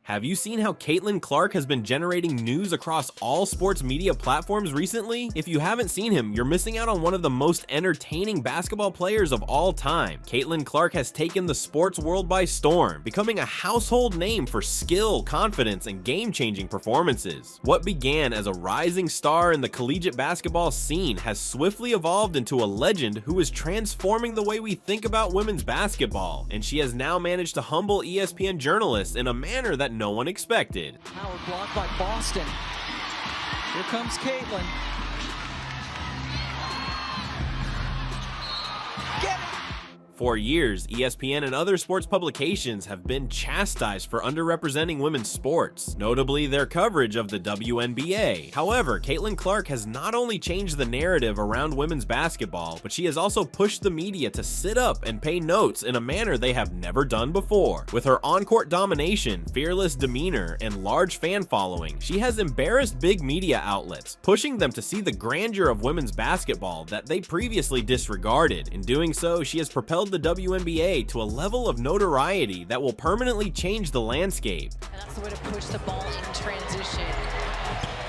Have you seen how Caitlin Clark has been generating news across all sports media platforms recently? If you haven't seen him, you're missing out on one of the most entertaining basketball players of all time. Caitlin Clark has taken the sports world by storm, becoming a household name for skill, confidence, and game-changing performances. What began as a rising star in the collegiate basketball scene has swiftly evolved into a legend who is transforming the way we think about women's basketball, and she has now managed to humble ESPN journalists in a manner that no one expected. Howard blocked by Boston. Here comes Caitlin. Get it! For years, ESPN and other sports publications have been chastised for underrepresenting women's sports, notably their coverage of the WNBA. However, Caitlin Clark has not only changed the narrative around women's basketball, but she has also pushed the media to sit up and pay notes in a manner they have never done before. With her on-court domination, fearless demeanor, and large fan following, she has embarrassed big media outlets, pushing them to see the grandeur of women's basketball that they previously disregarded. In doing so, she has propelled the WNBA to a level of notoriety that will permanently change the landscape. And that's the way to push the ball in transition.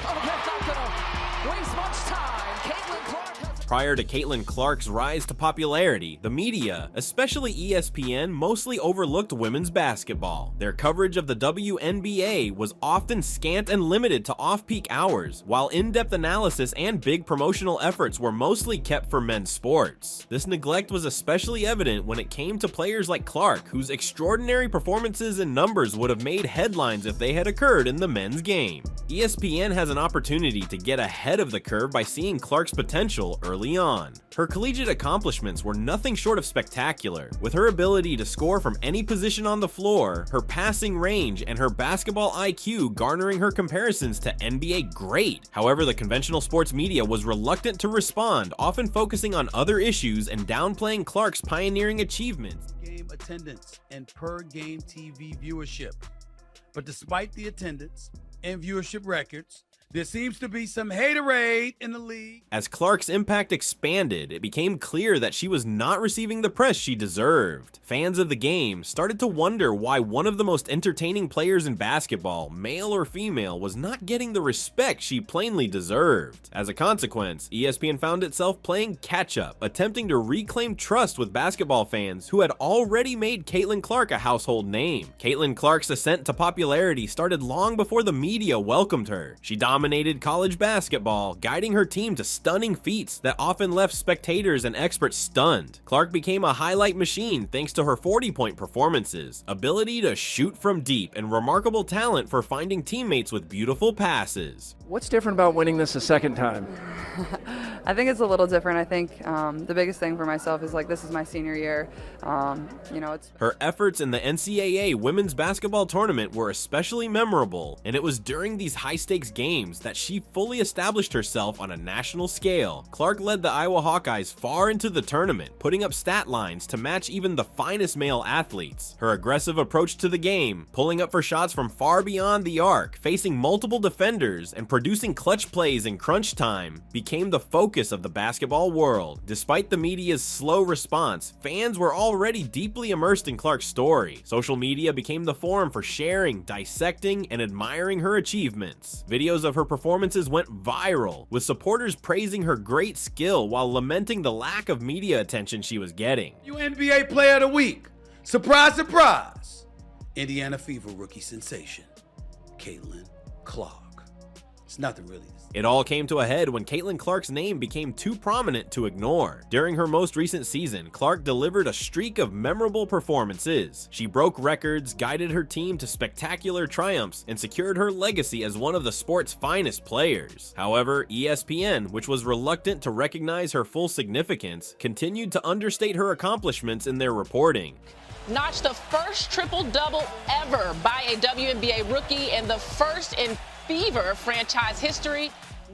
Oh, that's not gonna waste much time. Caitlin Clark has... Prior to Caitlin Clark's rise to popularity, the media, especially ESPN, mostly overlooked women's basketball. Their coverage of the WNBA was often scant and limited to off-peak hours, while in-depth analysis and big promotional efforts were mostly kept for men's sports. This neglect was especially evident when it came to players like Clark, whose extraordinary performances and numbers would have made headlines if they had occurred in the men's game. ESPN has an opportunity to get ahead of the curve by seeing Clark's potential early on. Her collegiate accomplishments were nothing short of spectacular, with her ability to score from any position on the floor, her passing range, and her basketball IQ garnering her comparisons to NBA great. However, the conventional sports media was reluctant to respond, often focusing on other issues and downplaying Clark's pioneering achievements. Game attendance and per game TV viewership. But despite the attendance and viewership records, there seems to be some haterade in the league. As Clark's impact expanded, it became clear that she was not receiving the press she deserved. Fans of the game started to wonder why one of the most entertaining players in basketball, male or female, was not getting the respect she plainly deserved. As a consequence, ESPN found itself playing catch-up, attempting to reclaim trust with basketball fans who had already made Caitlin Clark a household name. Caitlin Clark's ascent to popularity started long before the media welcomed her. She dominated college basketball, guiding her team to stunning feats that often left spectators and experts stunned. Clark became a highlight machine thanks to her 40-point performances, ability to shoot from deep, and remarkable talent for finding teammates with beautiful passes. What's different about winning this a second time? I think it's a little different. I think the biggest thing for myself is like this is my senior year. It's Her efforts in the NCAA women's basketball tournament were especially memorable, and it was during these high-stakes games that she fully established herself on a national scale. Clark led the Iowa Hawkeyes far into the tournament, putting up stat lines to match even the finest male athletes. Her aggressive approach to the game, pulling up for shots from far beyond the arc, facing multiple defenders, and producing clutch plays in crunch time, became the focus of the basketball world. Despite the media's slow response, fans were already deeply immersed in Clark's story. Social media became the forum for sharing, dissecting, and admiring her achievements. Videos of her performances went viral, with supporters praising her great skill while lamenting the lack of media attention she was getting. WNBA Player of the Week. Surprise, surprise. Indiana Fever rookie sensation, Caitlin Clark. It's nothing really. It all came to a head when Caitlin Clark's name became too prominent to ignore. During her most recent season, Clark delivered a streak of memorable performances. She broke records, guided her team to spectacular triumphs, and secured her legacy as one of the sport's finest players. However, ESPN, which was reluctant to recognize her full significance, continued to understate her accomplishments in their reporting. Notched the first triple-double ever by a WNBA rookie and the first in Fever franchise history.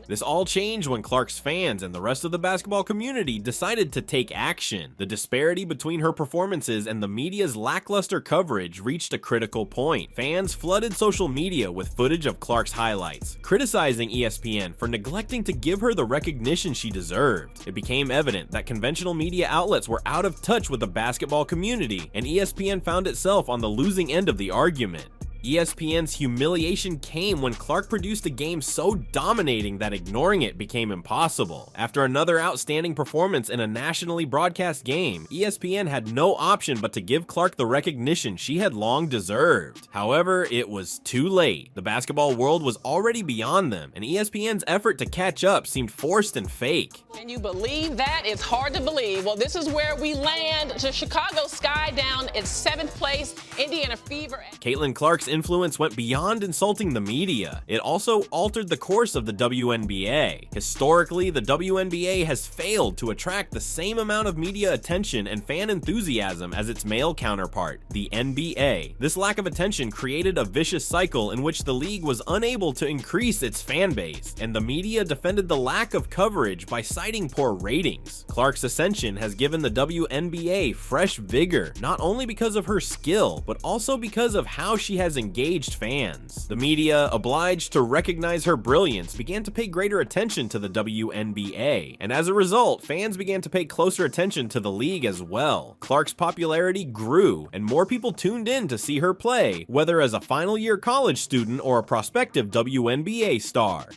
This all changed when Clark's fans and the rest of the basketball community decided to take action. The disparity between her performances and the media's lackluster coverage reached a critical point. Fans flooded social media with footage of Clark's highlights, criticizing ESPN for neglecting to give her the recognition she deserved. It became evident that conventional media outlets were out of touch with the basketball community, and ESPN found itself on the losing end of the argument. ESPN's humiliation came when Clark produced a game so dominating that ignoring it became impossible. After another outstanding performance in a nationally broadcast game, ESPN had no option but to give Clark the recognition she had long deserved. However, it was too late. The basketball world was already beyond them, and ESPN's effort to catch up seemed forced and fake. Can you believe that? It's hard to believe. Well, this is where we land to Chicago Sky down at 7th place, Indiana Fever. Caitlin Clark's influence went beyond insulting the media. It also altered the course of the WNBA. Historically, the WNBA has failed to attract the same amount of media attention and fan enthusiasm as its male counterpart, the NBA. This lack of attention created a vicious cycle in which the league was unable to increase its fan base, and the media defended the lack of coverage by citing poor ratings. Clark's ascension has given the WNBA fresh vigor, not only because of her skill, but also because of how she has engaged fans. The media, obliged to recognize her brilliance, began to pay greater attention to the WNBA, and as a result, fans began to pay closer attention to the league as well. Clark's popularity grew, and more people tuned in to see her play, whether as a final-year college student or a prospective WNBA star.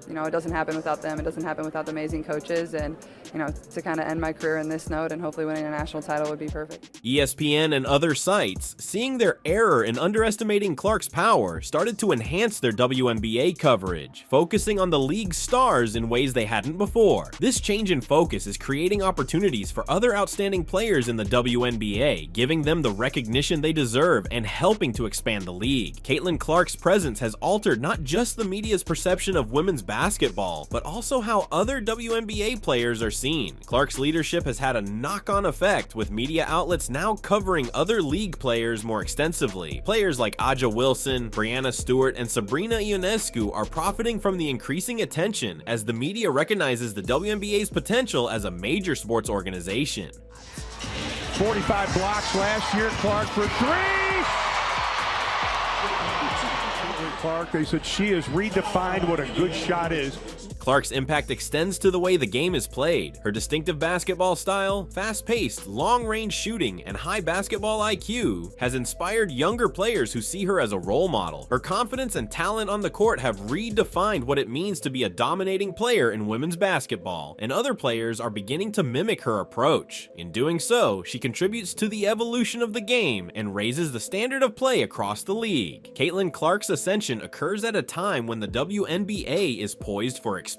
You know, it doesn't happen without them. It doesn't happen without the amazing coaches. And, you know, to kind of end my career in this note and hopefully winning a national title would be perfect. ESPN and other sites, seeing their error in underestimating Clark's power, started to enhance their WNBA coverage, focusing on the league's stars in ways they hadn't before. This change in focus is creating opportunities for other outstanding players in the WNBA, giving them the recognition they deserve and helping to expand the league. Caitlin Clark's presence has altered not just the media's perception of women's basketball, but also how other WNBA players are seen. Clark's leadership has had a knock-on effect, with media outlets now covering other league players more extensively. Players like Aja Wilson, Brianna Stewart, and Sabrina Ionescu are profiting from the increasing attention as the media recognizes the WNBA's potential as a major sports organization. 45 blocks last year, Clark for three! Clark, they said she has redefined what a good shot is. Clark's impact extends to the way the game is played. Her distinctive basketball style, fast-paced, long-range shooting, and high basketball IQ has inspired younger players who see her as a role model. Her confidence and talent on the court have redefined what it means to be a dominating player in women's basketball, and other players are beginning to mimic her approach. In doing so, she contributes to the evolution of the game and raises the standard of play across the league. Caitlin Clark's ascension occurs at a time when the WNBA is poised for expansion.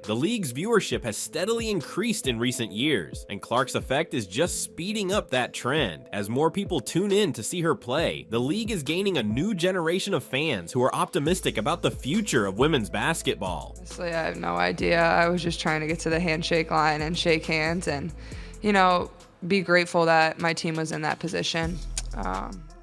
The league's viewership has steadily increased in recent years, and Clark's effect is just speeding up that trend. As more people tune in to see her play, the league is gaining a new generation of fans who are optimistic about the future of women's basketball. Honestly, I have no idea. I was just trying to get to the handshake line and shake hands and, you know, be grateful that my team was in that position.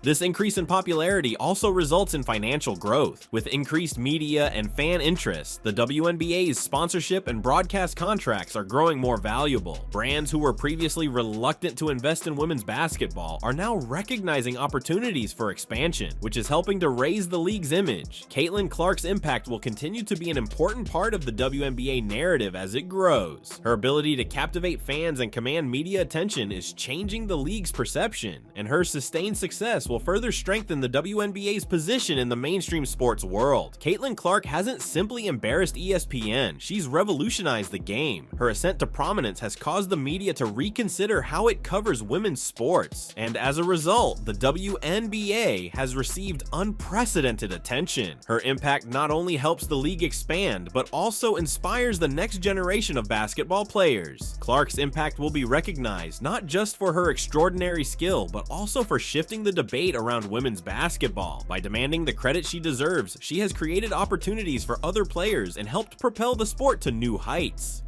This increase in popularity also results in financial growth. With increased media and fan interest, the WNBA's sponsorship and broadcast contracts are growing more valuable. Brands who were previously reluctant to invest in women's basketball are now recognizing opportunities for expansion, which is helping to raise the league's image. Caitlin Clark's impact will continue to be an important part of the WNBA narrative as it grows. Her ability to captivate fans and command media attention is changing the league's perception, and her sustained success will further strengthen the WNBA's position in the mainstream sports world. Caitlin Clark hasn't simply embarrassed ESPN, she's revolutionized the game. Her ascent to prominence has caused the media to reconsider how it covers women's sports, and as a result, the WNBA has received unprecedented attention. Her impact not only helps the league expand, but also inspires the next generation of basketball players. Clark's impact will be recognized not just for her extraordinary skill, but also for shifting the debate around women's basketball. By demanding the credit she deserves, she has created opportunities for other players and helped propel the sport to new heights.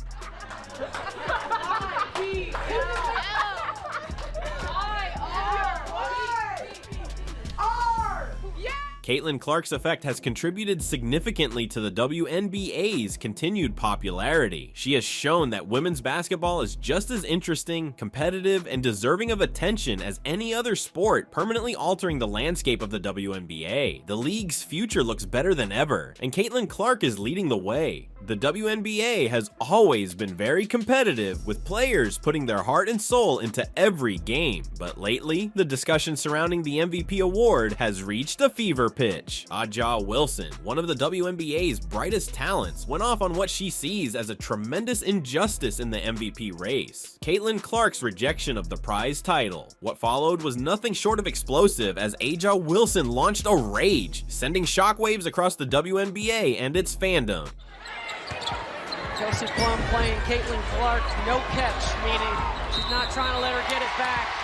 Caitlin Clark's effect has contributed significantly to the WNBA's continued popularity. She has shown that women's basketball is just as interesting, competitive, and deserving of attention as any other sport, permanently altering the landscape of the WNBA. The league's future looks better than ever, and Caitlin Clark is leading the way. The WNBA has always been very competitive, with players putting their heart and soul into every game. But lately, the discussion surrounding the MVP award has reached a fever pitch. Aja Wilson, one of the WNBA's brightest talents, went off on what she sees as a tremendous injustice in the MVP race: Caitlin Clark's rejection of the prize title. What followed was nothing short of explosive as Aja Wilson launched a rage, sending shockwaves across the WNBA and its fandom. Kelsey Plum playing Caitlin Clark, no catch, meaning she's not trying to let her get it back.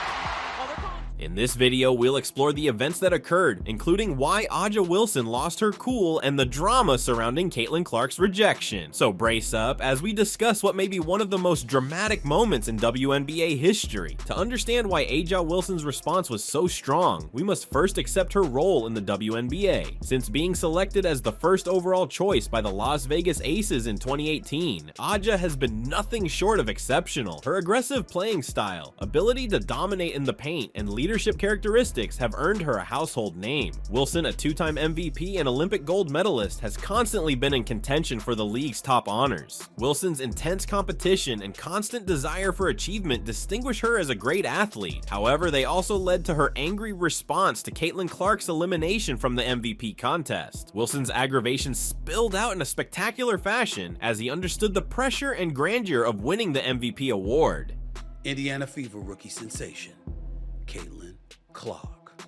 In this video, we'll explore the events that occurred, including why Aja Wilson lost her cool and the drama surrounding Caitlin Clark's rejection. So brace up as we discuss what may be one of the most dramatic moments in WNBA history. To understand why Aja Wilson's response was so strong, we must first accept her role in the WNBA. Since being selected as the first overall choice by the Las Vegas Aces in 2018, Aja has been nothing short of exceptional. Her aggressive playing style, ability to dominate in the paint, and leadership characteristics have earned her a household name. Wilson, a two-time MVP and Olympic gold medalist, has constantly been in contention for the league's top honors. Wilson's intense competition and constant desire for achievement distinguish her as a great athlete. However, they also led to her angry response to Caitlin Clark's elimination from the MVP contest. Wilson's aggravation spilled out in a spectacular fashion as he understood the pressure and grandeur of winning the MVP award. Indiana Fever rookie sensation, Caitlin Clark.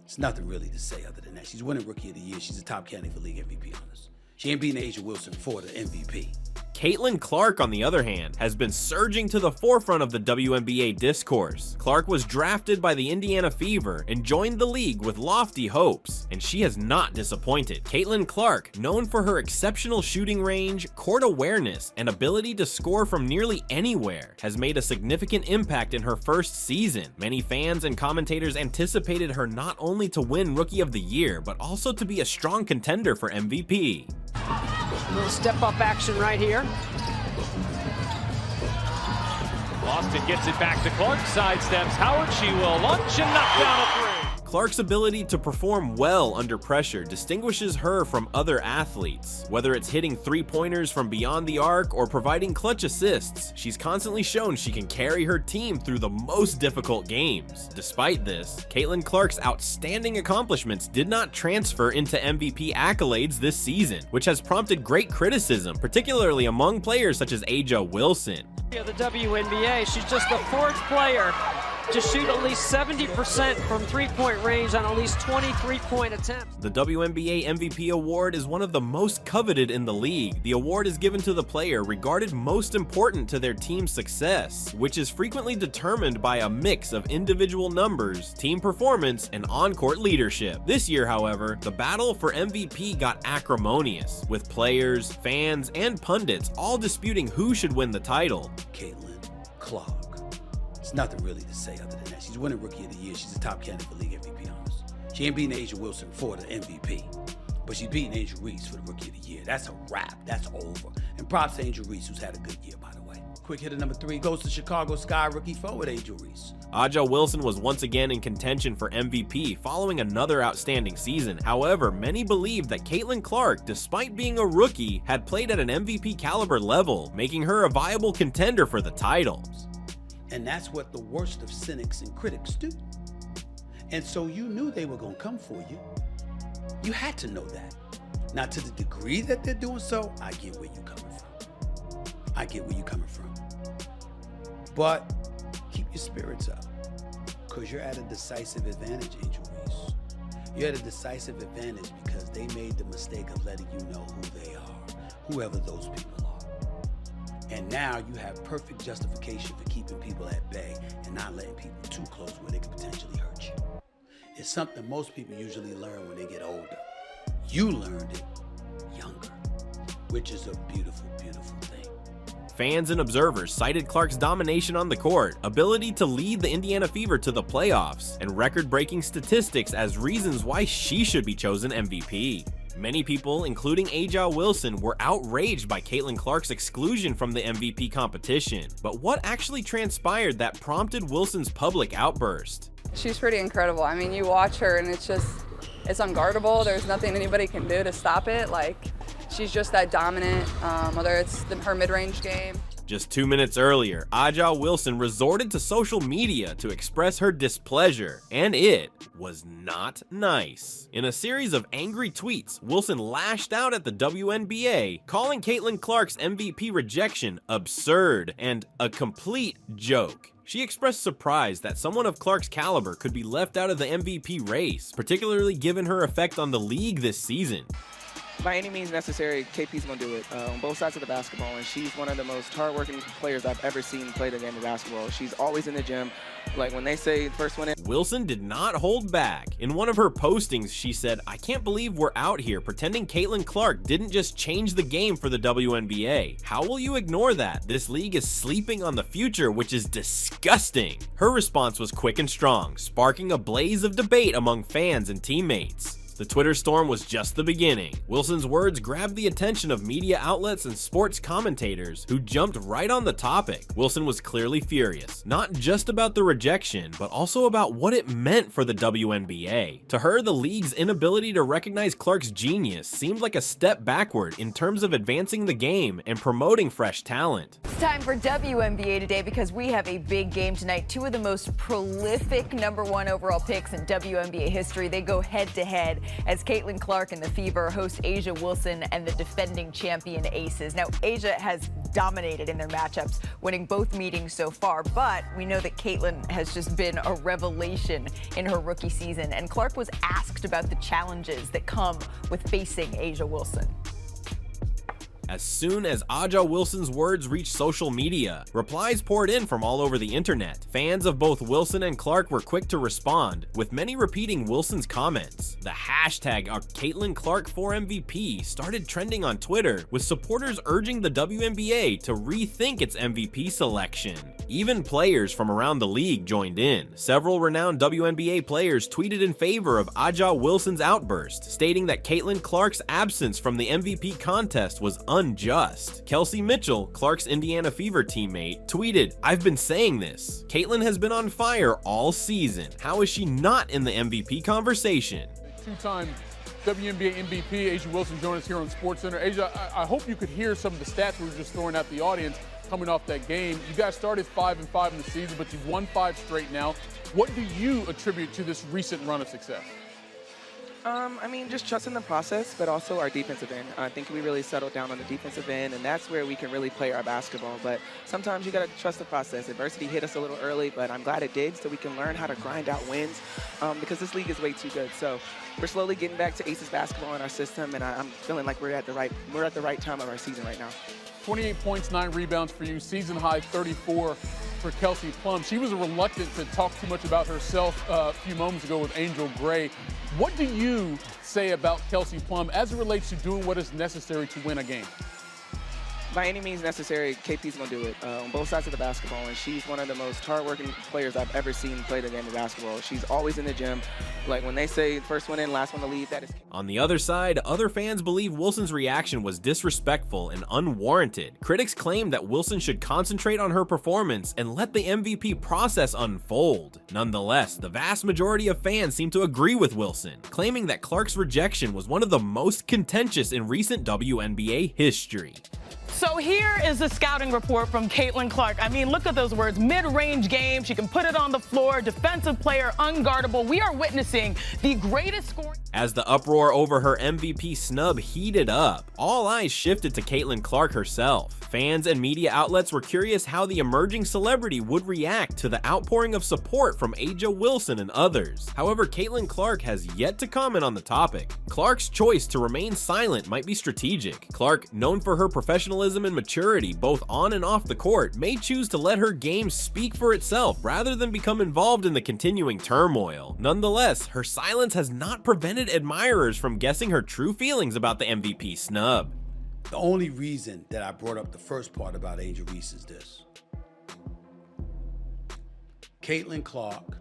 It's nothing really to say other than that. She's winning Rookie of the Year. She's a top candidate for league MVP honors. She ain't beating Aja Wilson for the MVP. Caitlin Clark, on the other hand, has been surging to the forefront of the WNBA discourse. Clark was drafted by the Indiana Fever and joined the league with lofty hopes, and she has not disappointed. Caitlin Clark, known for her exceptional shooting range, court awareness, and ability to score from nearly anywhere, has made a significant impact in her first season. Many fans and commentators anticipated her not only to win Rookie of the Year, but also to be a strong contender for MVP. A little step-up action right here. Boston gets it back to Clark, sidesteps Howard, she will launch and knock down a three. Clark's ability to perform well under pressure distinguishes her from other athletes. Whether it's hitting three-pointers from beyond the arc or providing clutch assists, she's constantly shown she can carry her team through the most difficult games. Despite this, Caitlin Clark's outstanding accomplishments did not transfer into MVP accolades this season, which has prompted great criticism, particularly among players such as Aja Wilson. The WNBA, she's just the fourth player to shoot at least 70% from three-point range on at least 23-point attempts. The WNBA MVP award is one of the most coveted in the league. The award is given to the player regarded most important to their team's success, which is frequently determined by a mix of individual numbers, team performance, and on-court leadership. This year, however, the battle for MVP got acrimonious, with players, fans, and pundits all disputing who should win the title. Caitlin Clark. It's nothing really to say other than that. She's winning Rookie of the Year. She's a top candidate for league MVP honors. She ain't beating Aja Wilson for the MVP, but she's beating Angel Reese for the Rookie of the Year. That's a wrap. That's over. And props to Angel Reese, who's had a good year, by the way. Quick hitter number 3 goes to Chicago Sky rookie forward Angel Reese. Aja Wilson was once again in contention for MVP following another outstanding season. However, many believed that Caitlin Clark, despite being a rookie, had played at an MVP caliber level, making her a viable contender for the title. And that's what the worst of cynics and critics do. And so you knew they were going to come for you. You had to know that. Now, to the degree that they're doing so, I get where you're coming from. I get where you're coming from. But keep your spirits up, because you're at a decisive advantage, Angel Reese. You're at a decisive advantage because they made the mistake of letting you know who they are, whoever those people are. And now you have perfect justification for keeping people at bay and not letting people too close where they could potentially hurt you. It's something most people usually learn when they get older. You learned it younger, which is a beautiful, beautiful thing. Fans and observers cited Clark's domination on the court, ability to lead the Indiana Fever to the playoffs, and record-breaking statistics as reasons why she should be chosen MVP. Many people, including Aja Wilson, were outraged by Caitlin Clark's exclusion from the MVP competition. But what actually transpired that prompted Wilson's public outburst? She's pretty incredible. I mean, you watch her and it's unguardable. There's nothing anybody can do to stop it. Like, she's just that dominant, whether it's her mid-range game Just 2 minutes earlier, Aja Wilson resorted to social media to express her displeasure, and it was not nice. In a series of angry tweets, Wilson lashed out at the WNBA, calling Caitlin Clark's MVP rejection absurd and a complete joke. She expressed surprise that someone of Clark's caliber could be left out of the MVP race, particularly given her effect on the league this season. By any means necessary, KP's going to do it on both sides of the basketball, and she's one of the most hardworking players I've ever seen play the game of basketball. She's always in the gym. Like when they say first one in. Wilson did not hold back. In one of her postings, she said, "I can't believe we're out here pretending Caitlin Clark didn't just change the game for the WNBA. How will you ignore that? This league is sleeping on the future, which is disgusting." Her response was quick and strong, sparking a blaze of debate among fans and teammates. The Twitter storm was just the beginning. Wilson's words grabbed the attention of media outlets and sports commentators who jumped right on the topic. Wilson was clearly furious, not just about the rejection, but also about what it meant for the WNBA. To her, the league's inability to recognize Clark's genius seemed like a step backward in terms of advancing the game and promoting fresh talent. It's time for WNBA today because we have a big game tonight. Two of the most prolific #1 overall picks in WNBA history. They go head to head as Caitlin Clark and the Fever host Aja Wilson and the defending champion Aces. Now, Aja has dominated in their matchups, winning both meetings so far, but we know that Caitlin has just been a revelation in her rookie season, and Clark was asked about the challenges that come with facing Aja Wilson. As soon as Aja Wilson's words reached social media, replies poured in from all over the internet. Fans of both Wilson and Clark were quick to respond, with many repeating Wilson's comments. The hashtag Caitlin Clark for MVP started trending on Twitter, with supporters urging the WNBA to rethink its MVP selection. Even players from around the league joined in. Several renowned WNBA players tweeted in favor of Aja Wilson's outburst, stating that Caitlin Clark's absence from the MVP contest was unjust. Kelsey Mitchell, Clark's Indiana Fever teammate, tweeted, "I've been saying this. Caitlin has been on fire all season. How is she not in the MVP conversation?" Two-time WNBA MVP Aja Wilson joined us here on SportsCenter. Aja, I hope you could hear some of the stats we were just throwing at the audience coming off that game. You guys started 5-5 in the season, but you've won 5 straight now. What do you attribute to this recent run of success? I mean, just trusting the process, but also our defensive end. I think we really settled down on the defensive end, and that's where we can really play our basketball. But sometimes you got to trust the process. Adversity hit us a little early, but I'm glad it did, so we can learn how to grind out wins because this league is way too good. So we're slowly getting back to Aces basketball in our system, and I'm feeling like we're at the right time of our season right now. 28 points, 9 rebounds for you, season high 34 for Kelsey Plum. She was reluctant to talk too much about herself a few moments ago with Angel Gray. What do you say about Kelsey Plum as it relates to doing what is necessary to win a game? By any means necessary, KP's going to do it on both sides of the basketball, and she's one of the most hardworking players I've ever seen play the game of basketball. She's always in the gym. Like when they say first one in, last one to leave, that is. On the other side, other fans believe Wilson's reaction was disrespectful and unwarranted. Critics claim that Wilson should concentrate on her performance and let the MVP process unfold. Nonetheless, the vast majority of fans seem to agree with Wilson, claiming that Clark's rejection was one of the most contentious in recent WNBA history. So here is the scouting report from Caitlin Clark. I mean, look at those words, mid-range game. She can put it on the floor, defensive player, unguardable. We are witnessing the greatest scoring. As the uproar over her MVP snub heated up, all eyes shifted to Caitlin Clark herself. Fans and media outlets were curious how the emerging celebrity would react to the outpouring of support from Aja Wilson and others. However, Caitlin Clark has yet to comment on the topic. Clark's choice to remain silent might be strategic. Clark, known for her professionalism and maturity both on and off the court, may choose to let her game speak for itself rather than become involved in the continuing turmoil. Nonetheless, her silence has not prevented admirers from guessing her true feelings about the MVP snub. The only reason that I brought up the first part about Angel Reese is this. Caitlin Clark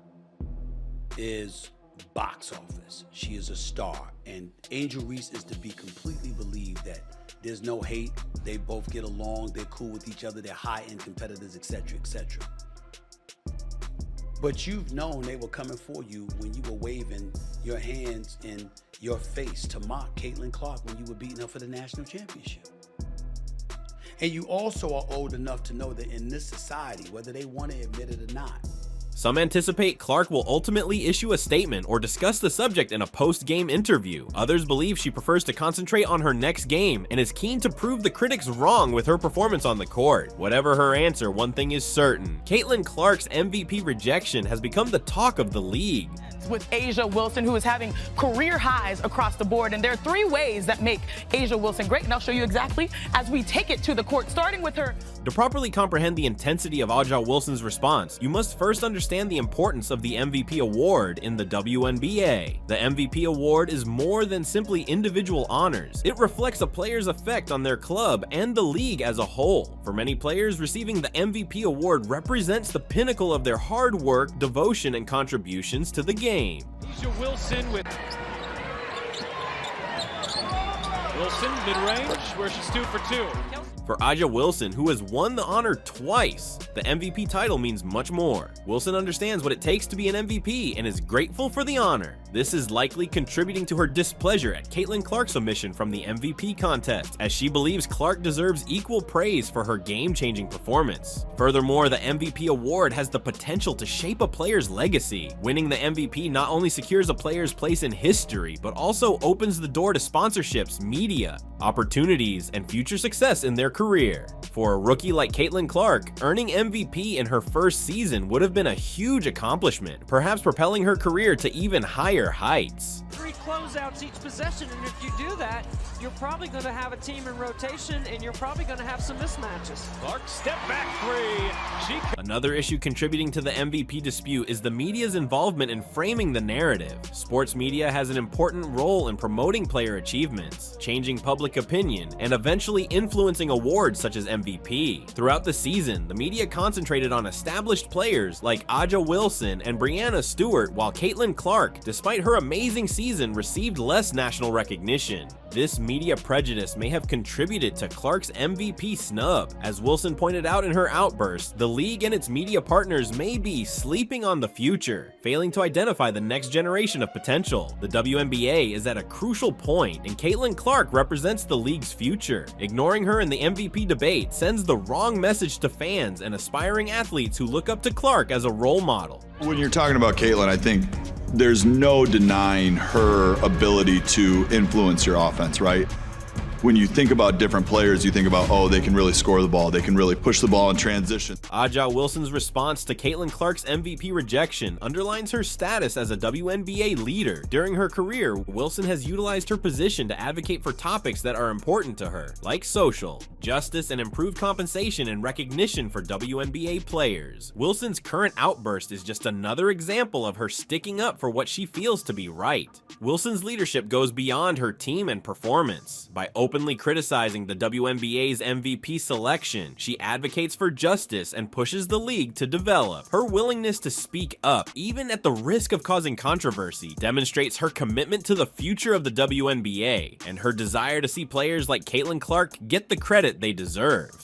is box office. She is a star. And Angel Reese is to be completely believed that there's no hate. They both get along. They're cool with each other. They're high-end competitors, etc., etc. But you've known they were coming for you when you were waving your hands in your face to mock Caitlin Clark when you were beating her for the national championship. And you also are old enough to know that in this society, whether they want to admit it or not, Some anticipate Clark will ultimately issue a statement or discuss the subject in a post-game interview. Others believe she prefers to concentrate on her next game and is keen to prove the critics wrong with her performance on the court. Whatever her answer, one thing is certain. Caitlin Clark's MVP rejection has become the talk of the league. With A'ja Wilson, who is having career highs across the board. And there are 3 ways that make A'ja Wilson great, and I'll show you exactly as we take it to the court, starting with her. To properly comprehend the intensity of A'ja Wilson's response, you must first understand the importance of the MVP award in the WNBA. The MVP award is more than simply individual honors. It reflects a player's effect on their club and the league as a whole. For many players, receiving the MVP award represents the pinnacle of their hard work, devotion, and contributions to the game. A'ja Wilson with Wilson mid-range where she's 2 for 2. For A'ja Wilson, who has won the honor twice, the MVP title means much more. Wilson understands what it takes to be an MVP and is grateful for the honor. This is likely contributing to her displeasure at Caitlin Clark's omission from the MVP contest, as she believes Clark deserves equal praise for her game-changing performance. Furthermore, the MVP award has the potential to shape a player's legacy. Winning the MVP not only secures a player's place in history, but also opens the door to sponsorships, media, opportunities, and future success in their career. For a rookie like Caitlin Clark, earning MVP in her first season would have been a huge accomplishment, perhaps propelling her career to even higher heights. 3 closeouts each possession, and if you do that, you're probably going to have a team in rotation, and you're probably going to have some mismatches. Clark step back 3. Another issue contributing to the MVP dispute is the media's involvement in framing the narrative. Sports media has an important role in promoting player achievements, changing public opinion, and eventually influencing awards such as MVP. Throughout the season, the media concentrated on established players like A'ja Wilson and Breanna Stewart, while Caitlin Clark, despite her amazing season, received less national recognition. This media prejudice may have contributed to Clark's MVP snub. As Wilson pointed out in her outburst, the league and its media partners may be sleeping on the future, failing to identify the next generation of potential. The WNBA is at a crucial point, and Caitlin Clark represents the league's future. Ignoring her in the MVP debate sends the wrong message to fans and aspiring athletes who look up to Clark as a role model. When you're talking about Caitlin, I think there's no denying her ability to influence your offense, right? When you think about different players, you think about, oh, they can really score the ball, they can really push the ball in transition. A'ja Wilson's response to Caitlin Clark's MVP rejection underlines her status as a WNBA leader. During her career, Wilson has utilized her position to advocate for topics that are important to her, like social, justice, and improved compensation and recognition for WNBA players. Wilson's current outburst is just another example of her sticking up for what she feels to be right. Wilson's leadership goes beyond her team and performance. By openly criticizing the WNBA's MVP selection, she advocates for justice and pushes the league to develop. Her willingness to speak up, even at the risk of causing controversy, demonstrates her commitment to the future of the WNBA and her desire to see players like Caitlin Clark get the credit they deserve.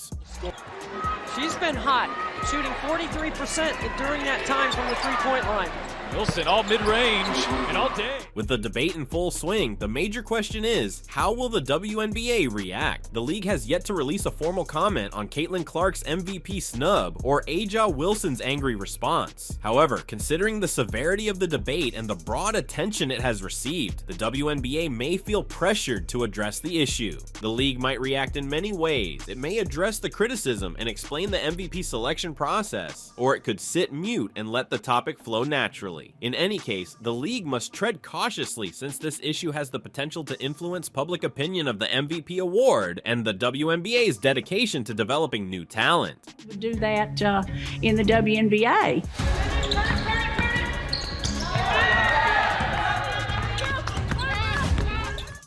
She's been hot, shooting 43% during that time from the 3-point line. Wilson all mid-range and all day. With the debate in full swing, the major question is, how will the WNBA react? The league has yet to release a formal comment on Caitlin Clark's MVP snub or A'ja Wilson's angry response. However, considering the severity of the debate and the broad attention it has received, the WNBA may feel pressured to address the issue. The league might react in many ways. It may address the criticism and explain the MVP selection process, or it could sit mute and let the topic flow naturally. In any case, the league must tread cautiously since this issue has the potential to influence public opinion of the MVP award and the WNBA's dedication to developing new talent. We do that in the WNBA.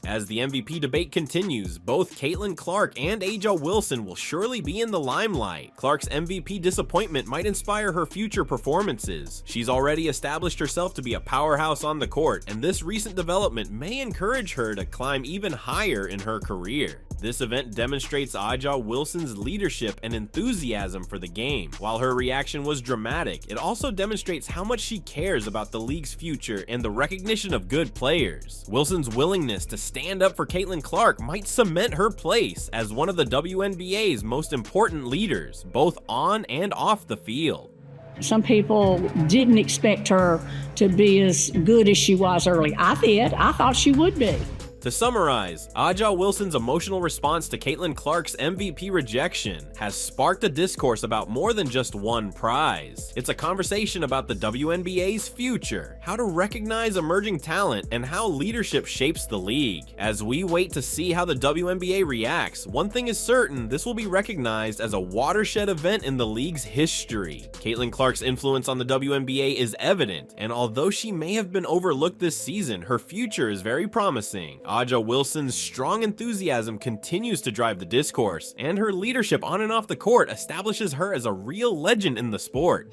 As the MVP debate continues, both Caitlin Clark and A'ja Wilson will surely be in the limelight. Clark's MVP disappointment might inspire her future performances. She's already established herself to be a powerhouse on the court, and this recent development may encourage her to climb even higher in her career. This event demonstrates A'ja Wilson's leadership and enthusiasm for the game. While her reaction was dramatic, it also demonstrates how much she cares about the league's future and the recognition of good players. Wilson's willingness to stand stand up for Caitlin Clark might cement her place as one of the WNBA's most important leaders, both on and off the field. Some people didn't expect her to be as good as she was early. I did. I thought she would be. To summarize, Aja Wilson's emotional response to Caitlin Clark's MVP rejection has sparked a discourse about more than just one prize. It's a conversation about the WNBA's future, how to recognize emerging talent, and how leadership shapes the league. As we wait to see how the WNBA reacts, one thing is certain: this will be recognized as a watershed event in the league's history. Caitlin Clark's influence on the WNBA is evident, and although she may have been overlooked this season, her future is very promising. Aja Wilson's strong enthusiasm continues to drive the discourse, and her leadership on and off the court establishes her as a real legend in the sport.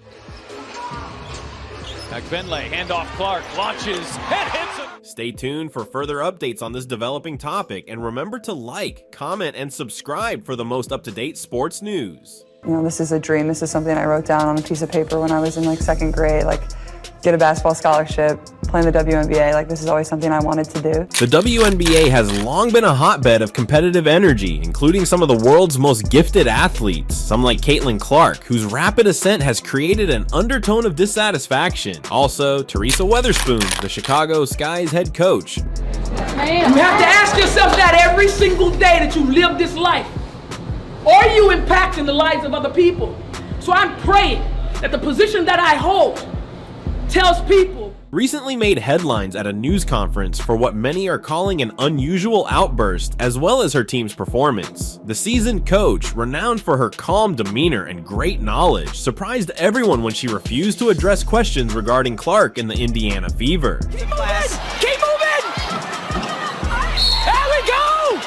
McFinlay, handoff Clark, launches, and hits him! Stay tuned for further updates on this developing topic, and remember to like, comment, and subscribe for the most up-to-date sports news. You know, this is a dream. This is something I wrote down on a piece of paper when I was in like 2nd grade. Like, get a basketball scholarship, play in the WNBA. Like, this is always something I wanted to do. The WNBA has long been a hotbed of competitive energy, including some of the world's most gifted athletes, some like Caitlin Clark, whose rapid ascent has created an undertone of dissatisfaction. Also, Teresa Weatherspoon, the Chicago Sky's head coach. You have to ask yourself that every single day that you live this life. Are you impacting the lives of other people? So I'm praying that the position that I hold tells people. Recently made headlines at a news conference for what many are calling an unusual outburst, as well as her team's performance. The seasoned coach, renowned for her calm demeanor and great knowledge, surprised everyone when she refused to address questions regarding Clark in the Indiana Fever. Keep moving! Keep moving! There we go!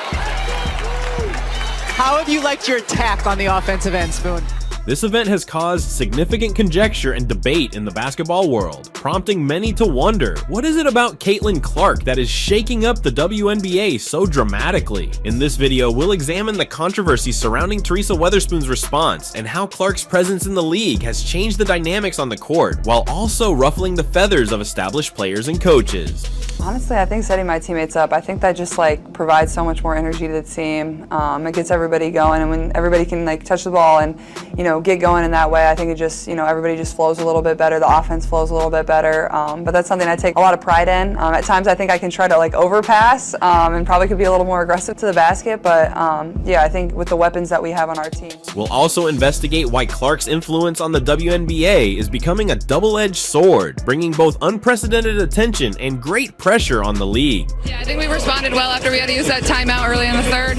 How have you liked your attack on the offensive end, Spoon? This event has caused significant conjecture and debate in the basketball world, prompting many to wonder, what is it about Caitlin Clark that is shaking up the WNBA so dramatically? In this video, we'll examine the controversy surrounding Teresa Weatherspoon's response and how Clark's presence in the league has changed the dynamics on the court, while also ruffling the feathers of established players and coaches. Honestly, I think setting my teammates up, I think that just like provides so much more energy to the team. It gets everybody going, and when everybody can like touch the ball and, you know, get going in that way, I think it just, you know, everybody just flows a little bit better. The offense flows a little bit better. But that's something I take a lot of pride in. At times I think I can try to like overpass and probably could be a little more aggressive to the basket. But yeah, I think with the weapons that we have on our team. We'll also investigate why Clark's influence on the WNBA is becoming a double-edged sword, bringing both unprecedented attention and great pressure on the league. Yeah, I think we responded well after we had to use that timeout early in the third.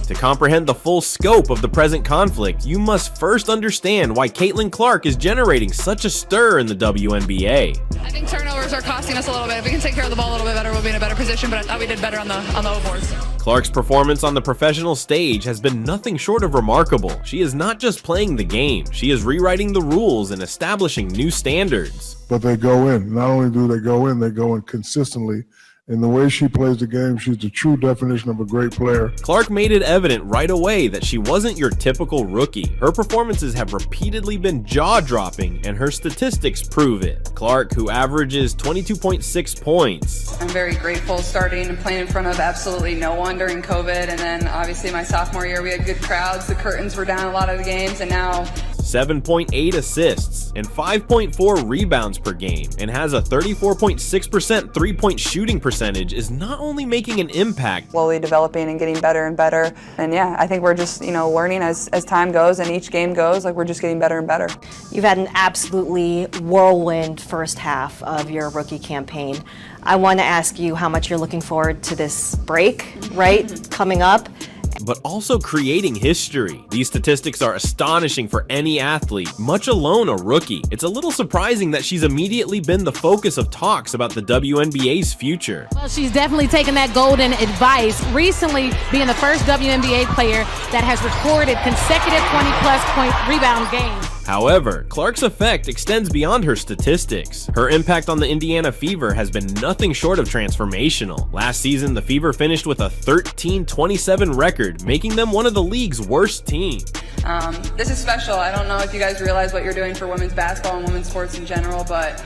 To comprehend the full scope of the present conflict, you must first understand why Caitlin Clark is generating such a stir in the WNBA. I think turnovers are costing us a little bit. If we can take care of the ball a little bit better, we'll be in a better position, but I thought we did better on the O boards. Clark's performance on the professional stage has been nothing short of remarkable. She is not just playing the game, she is rewriting the rules and establishing new standards. But they go in. Not only do they go in consistently. In the way she plays the game, she's the true definition of a great player. Clark made it evident right away that she wasn't your typical rookie. Her performances have repeatedly been jaw-dropping, and her statistics prove it. Clark, who averages 22.6 points. I'm very grateful starting and playing in front of absolutely no one during COVID, and then obviously my sophomore year we had good crowds. The curtains were down a lot of the games, and now 7.8 assists and 5.4 rebounds per game, and has a 34.6% three-point shooting percentage, is not only making an impact, slowly developing and getting better and better. And yeah, I think we're just, you know, learning as time goes and each game goes, like we're just getting better and better. You've had an absolutely whirlwind first half of your rookie campaign. I want to ask you how much you're looking forward to this break, right, coming up. But also creating history. These statistics are astonishing for any athlete, much alone a rookie. It's a little surprising that she's immediately been the focus of talks about the WNBA's future. Well, she's definitely taken that golden advice, recently being the first WNBA player that has recorded consecutive 20-plus point rebound games. However, Clark's effect extends beyond her statistics. Her impact on the Indiana Fever has been nothing short of transformational. Last season, the Fever finished with a 13-27 record, making them one of the league's worst teams. This is special. I don't know if you guys realize what you're doing for women's basketball and women's sports in general, but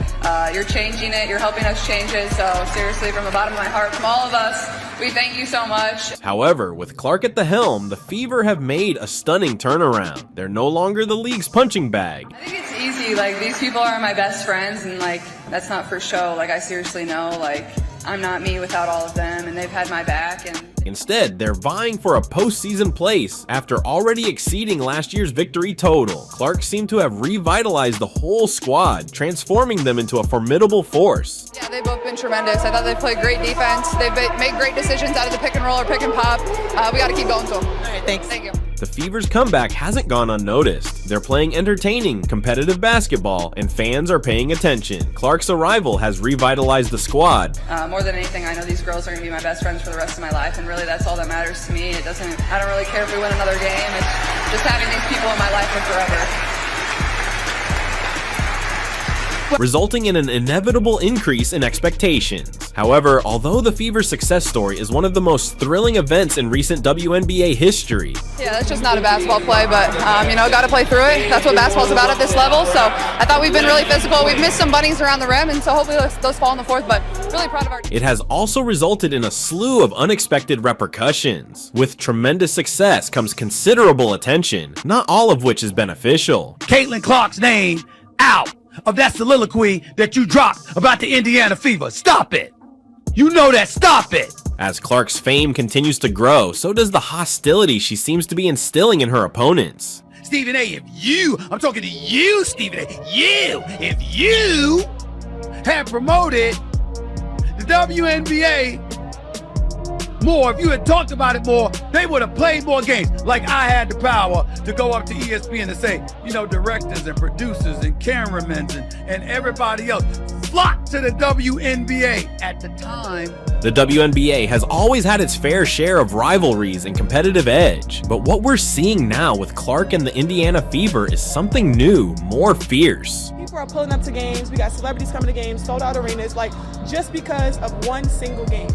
you're changing it. You're helping us change it. So seriously, from the bottom of my heart, from all of us, We thank you so much. However, with Clark at the helm, the Fever have made a stunning turnaround. They're no longer the league's punching bag. I think it's easy. Like, these people are my best friends, and like, that's not for show. Like, I seriously know, like, I'm not me without all of them, and they've had my back. And instead, they're vying for a postseason place after already exceeding last year's victory total. Clark seemed to have revitalized the whole squad, transforming them into a formidable force. Yeah, they've both been tremendous. I thought they played great defense. They've made great decisions out of the pick and roll or pick and pop. We got to keep going to them. All right, thanks. Thank you. The Fever's comeback hasn't gone unnoticed. They're playing entertaining, competitive basketball, and fans are paying attention. Clark's arrival has revitalized the squad. More than anything, I know these girls are going to be my best friends for the rest of my life, and really that's all that matters to me. I don't really care if we win another game. It's just having these people in my life for forever. Resulting in an inevitable increase in expectations. However, although the Fever's success story is one of the most thrilling events in recent WNBA history. Yeah, that's just not a basketball play, but you know, got to play through it. That's what basketball's about at this level. So I thought we've been really physical. We've missed some bunnies around the rim, and so hopefully those fall in the fourth, but really proud of our team. It has also resulted in a slew of unexpected repercussions. With tremendous success comes considerable attention, not all of which is beneficial. Caitlin Clark's name out of that soliloquy that you dropped about the Indiana Fever. Stop it. You know that. Stop it. As Clark's fame continues to grow, so does the hostility she seems to be instilling in her opponents. Stephen A., I'm talking to you, Stephen A., if you had promoted the WNBA more, if you had talked about it more, they would have played more games. Like I had the power to go up to ESPN and say, you know, directors and producers and cameramen and everybody else flock to the WNBA at the time. The WNBA has always had its fair share of rivalries and competitive edge, but what we're seeing now with Clark and the Indiana Fever is something new, more fierce. People are pulling up to games, we got celebrities coming to games, sold out arenas, like just because of one single game.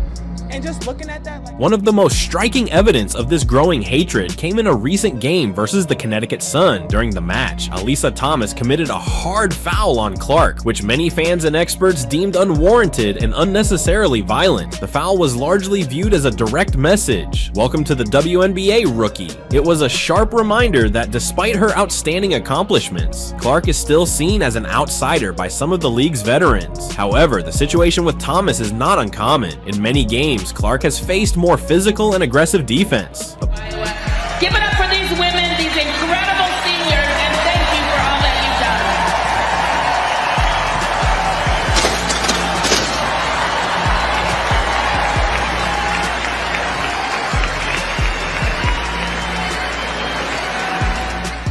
And just looking at that, one of the most striking evidence of this growing hatred came in a recent game versus the Connecticut Sun. During the match, Alyssa Thomas committed a hard foul on Clark, which many fans and experts deemed unwarranted and unnecessarily violent. The foul was largely viewed as a direct message. Welcome to the WNBA, rookie. It was a sharp reminder that despite her outstanding accomplishments, Clark is still seen as an outsider by some of the league's veterans. However, the situation with Thomas is not uncommon. In many games, Clark has faced more physical and aggressive defense. Give it up for these women, these incredible seniors, and thank you for all that you've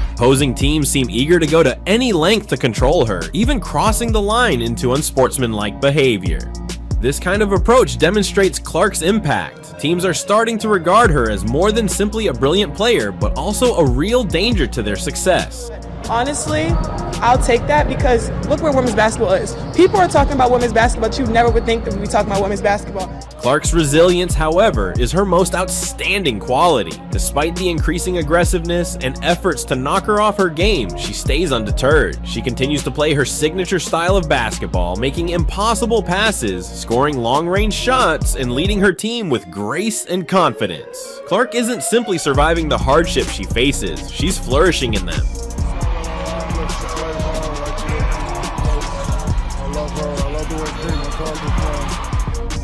done. Opposing teams seem eager to go to any length to control her, even crossing the line into unsportsmanlike behavior. This kind of approach demonstrates Clark's impact. Teams are starting to regard her as more than simply a brilliant player, but also a real danger to their success. honestly, I'll take that because look where women's basketball is. People are talking about women's basketball, but you never would think that we'd be talking about women's basketball. Clark's resilience, however, is her most outstanding quality. Despite the increasing aggressiveness and efforts to knock her off her game, she stays undeterred. She continues to play her signature style of basketball, making impossible passes, scoring long-range shots, and leading her team with grace and confidence. Clark isn't simply surviving the hardships she faces, she's flourishing in them.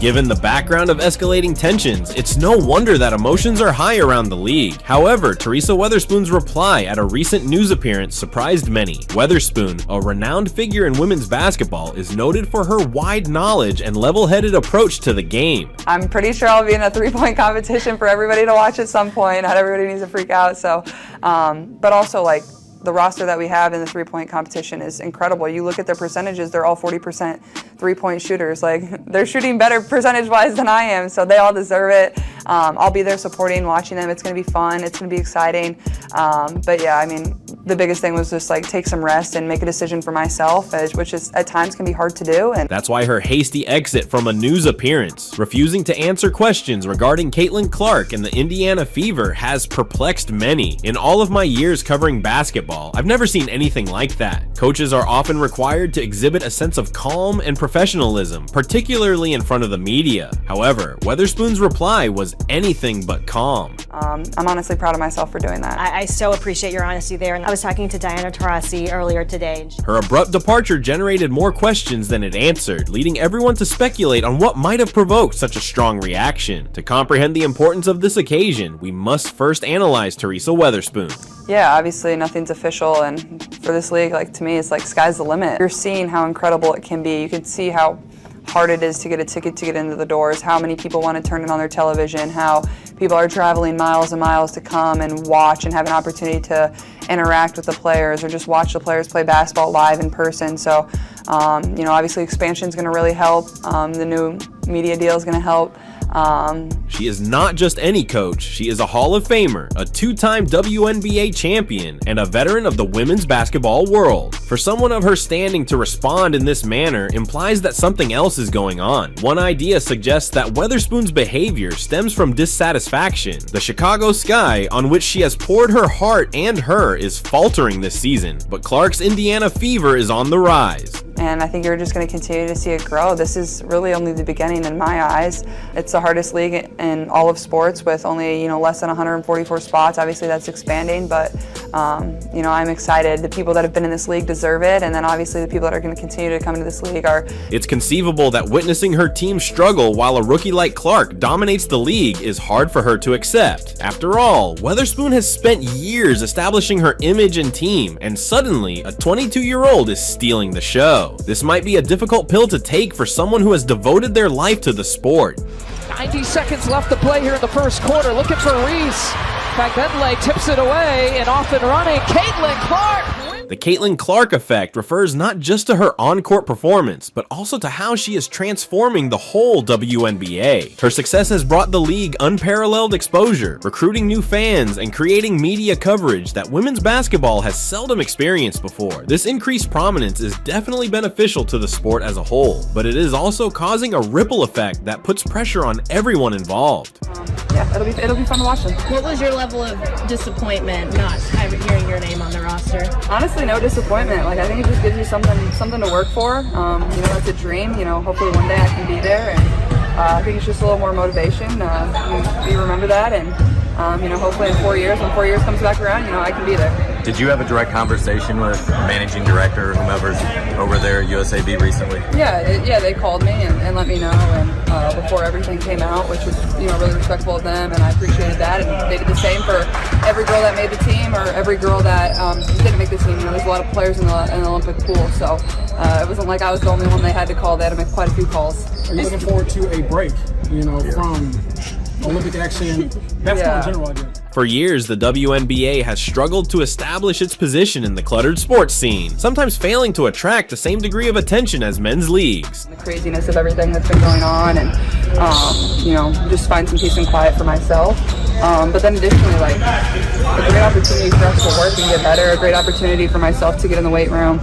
Given the background of escalating tensions, it's no wonder that emotions are high around the league. However, Teresa Weatherspoon's reply at a recent news appearance surprised many. Weatherspoon, a renowned figure in women's basketball, is noted for her wide knowledge and level-headed approach to the game. I'm pretty sure I'll be in a three-point competition for everybody to watch at some point. Not everybody needs to freak out. So, but also like, the roster that we have in the three-point competition is incredible. You look at their percentages, they're all 40% three-point shooters. Like, they're shooting better percentage-wise than I am, so they all deserve it. I'll be there supporting, watching them. It's gonna be fun, it's gonna be exciting. But yeah, I mean, the biggest thing was just like take some rest and make a decision for myself, which is at times can be hard to do. And that's why her hasty exit from a news appearance, refusing to answer questions regarding Caitlin Clark and the Indiana Fever, has perplexed many. In all of my years covering basketball, I've never seen anything like that. Coaches are often required to exhibit a sense of calm and professionalism, particularly in front of the media. However, Weatherspoon's reply was anything but calm. I'm honestly proud of myself for doing that. I so appreciate your honesty there. And I was talking to Diana Taurasi earlier today. Her abrupt departure generated more questions than it answered, leading everyone to speculate on what might have provoked such a strong reaction. To comprehend the importance of this occasion, we must first analyze Teresa Weatherspoon. Yeah, obviously nothing's official, and for this league, like, to me, it's like sky's the limit. You're seeing how incredible it can be. You can see how hard it is to get a ticket to get into the doors, how many people want to turn it on their television, how people are traveling miles and miles to come and watch and have an opportunity to interact with the players or just watch the players play basketball live in person. So, obviously expansion is going to really help. The new media deal is going to help. She is not just any coach, she is a Hall of Famer, a two-time WNBA champion, and a veteran of the women's basketball world. For someone of her standing to respond in this manner implies that something else is going on. One idea suggests that Weatherspoon's behavior stems from dissatisfaction. The Chicago sky, on which she has poured her heart and her, is faltering this season, but Clark's Indiana fever is on the rise. And I think you're just going to continue to see it grow. This is really only the beginning in my eyes. It's the hardest league in all of sports with only, less than 144 spots. Obviously that's expanding, but I'm excited. The people that have been in this league deserve it, and then obviously the people that are going to continue to come into this league are. It's conceivable that witnessing her team struggle while a rookie like Clark dominates the league is hard for her to accept. After all, Weatherspoon has spent years establishing her image and team, and suddenly a 22-year-old is stealing the show. This might be a difficult pill to take for someone who has devoted their life to the sport. 90 seconds left to play here in the first quarter. Looking for Reese. Magdalene tips it away and off and running. Caitlin Clark. The Caitlin Clark effect refers not just to her on-court performance, but also to how she is transforming the whole WNBA. Her success has brought the league unparalleled exposure, recruiting new fans and creating media coverage that women's basketball has seldom experienced before. This increased prominence is definitely beneficial to the sport as a whole, but it is also causing a ripple effect that puts pressure on everyone involved. Yeah, it'll be fun to watch them. What was your level of disappointment not hearing your name on the roster? Honestly, no disappointment. Like, I think it just gives you something to work for. It's a dream. Hopefully one day I can be there, and I think it's just a little more motivation. You remember that, and hopefully in 4 years, when 4 years comes back around, I can be there. Did you have a direct conversation with managing director or whomever's over there at USAB recently? Yeah, they called me and let me know, and before everything came out, which was really respectful of them, and I appreciated that. And they did the same for every girl that made the team or every girl that didn't make the team. There's a lot of players in the Olympic pool, so it wasn't like I was the only one they had to call. They had to make quite a few calls. Are you looking forward to a break? From Olympic action, basketball in general, I guess. For years, the WNBA has struggled to establish its position in the cluttered sports scene, sometimes failing to attract the same degree of attention as men's leagues. The craziness of everything that's been going on, and just find some peace and quiet for myself. But then additionally, like, a great opportunity for us to work and get better, a great opportunity for myself to get in the weight room,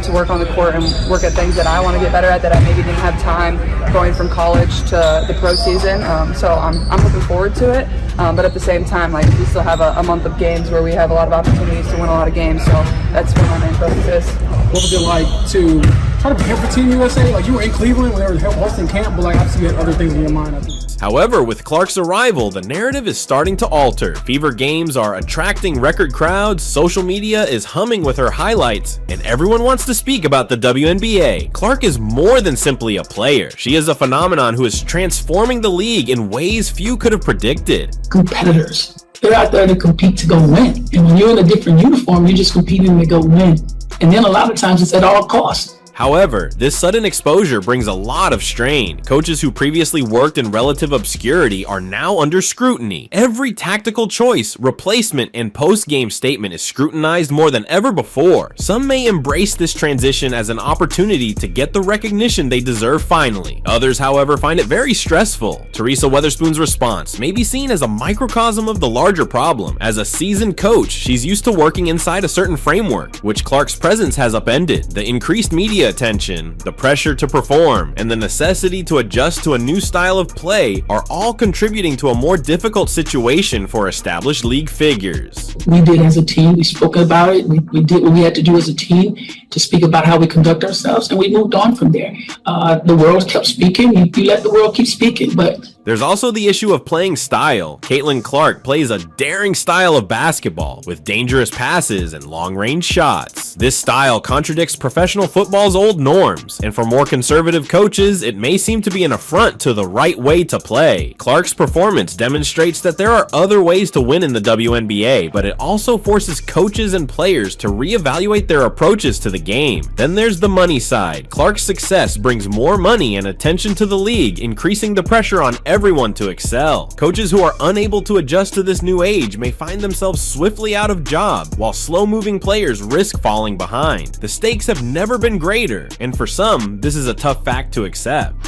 to work on the court and work at things that I want to get better at that I maybe didn't have time going from college to the pro season. So I'm looking forward to it. But at the same time, like, we still have a month of games where we have a lot of opportunities to win a lot of games. So that's where my main focus is. What was it like to try to prepare for Team USA? Like, you were in Cleveland when they were hosting camp, but like, obviously you had other things in your mind, I think. However, with Clark's arrival, the narrative is starting to alter. Fever games are attracting record crowds, social media is humming with her highlights, and everyone wants to speak about the WNBA. Clark is more than simply a player. She is a phenomenon who is transforming the league in ways few could have predicted. Competitors. They're out there to compete to go win. And when you're in a different uniform, you're just competing to go win. And then a lot of times it's at all costs. However, this sudden exposure brings a lot of strain. Coaches who previously worked in relative obscurity are now under scrutiny. Every tactical choice, replacement, and post-game statement is scrutinized more than ever before. Some may embrace this transition as an opportunity to get the recognition they deserve finally. Others, however, find it very stressful. Teresa Weatherspoon's response may be seen as a microcosm of the larger problem. As a seasoned coach, she's used to working inside a certain framework, which Clark's presence has upended. The increased media media attention, the pressure to perform, and the necessity to adjust to a new style of play are all contributing to a more difficult situation for established league figures. We did as a team, we spoke about it, we did what we had to do as a team to speak about how we conduct ourselves, and we moved on from there. The world kept speaking, we let the world keep speaking, but there's also the issue of playing style. Caitlin Clark plays a daring style of basketball with dangerous passes and long-range shots. This style contradicts professional football's old norms, and for more conservative coaches, it may seem to be an affront to the right way to play. Clark's performance demonstrates that there are other ways to win in the WNBA, but it also forces coaches and players to reevaluate their approaches to the game. Then there's the money side. Clark's success brings more money and attention to the league, increasing the pressure on everyone to excel. Coaches who are unable to adjust to this new age may find themselves swiftly out of job, while slow-moving players risk falling behind. The stakes have never been greater, and for some, this is a tough fact to accept.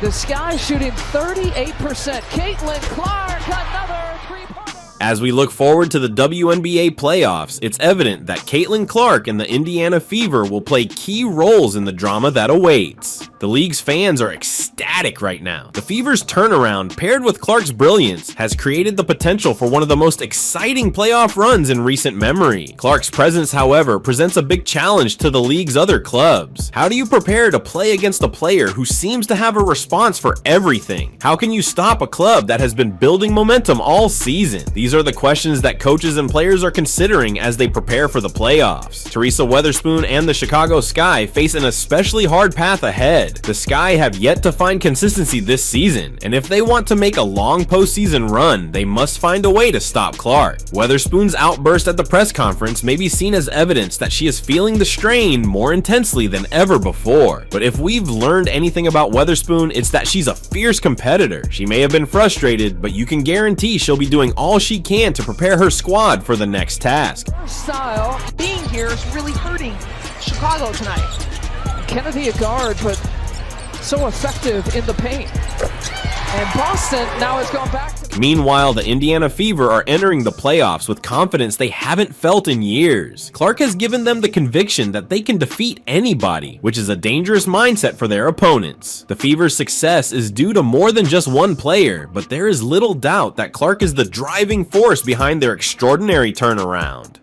The Sky shooting 38%. Caitlin Clark, another three-pointer. As we look forward to the WNBA playoffs, it's evident that Caitlin Clark and the Indiana Fever will play key roles in the drama that awaits. The league's fans are ecstatic right now. The Fever's turnaround, paired with Clark's brilliance, has created the potential for one of the most exciting playoff runs in recent memory. Clark's presence, however, presents a big challenge to the league's other clubs. How do you prepare to play against a player who seems to have a response for everything? How can you stop a club that has been building momentum all season? These are the questions that coaches and players are considering as they prepare for the playoffs. Teresa Weatherspoon and the Chicago Sky face an especially hard path ahead. The Sky have yet to find consistency this season, and if they want to make a long postseason run, they must find a way to stop Clark. Weatherspoon's outburst at the press conference may be seen as evidence that she is feeling the strain more intensely than ever before. But if we've learned anything about Weatherspoon, it's that she's a fierce competitor. She may have been frustrated, but you can guarantee she'll be doing all she can to prepare her squad for the next task. Her style being here is really hurting Chicago tonight. Kennedy a guard, but so effective in the paint. And Boston now has gone back to... Meanwhile, the Indiana Fever are entering the playoffs with confidence they haven't felt in years. Clark has given them the conviction that they can defeat anybody, which is a dangerous mindset for their opponents. The Fever's success is due to more than just one player, but there is little doubt that Clark is the driving force behind their extraordinary turnaround.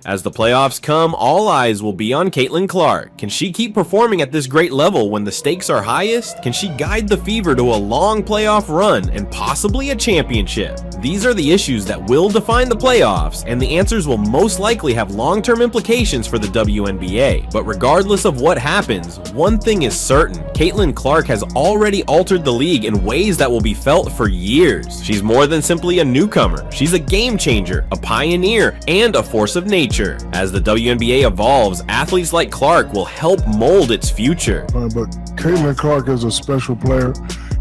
As the playoffs come, all eyes will be on Caitlin Clark. Can she keep performing at this great level when the stakes are highest? Can she guide the Fever to a long playoff run and possibly a championship? These are the issues that will define the playoffs, and the answers will most likely have long-term implications for the WNBA. But regardless of what happens, one thing is certain: Caitlin Clark has already altered the league in ways that will be felt for years. She's more than simply a newcomer. She's a game changer, a pioneer, and a force of nature. As the WNBA evolves, athletes like Clark will help mold its future. But Caitlin Clark is a special player.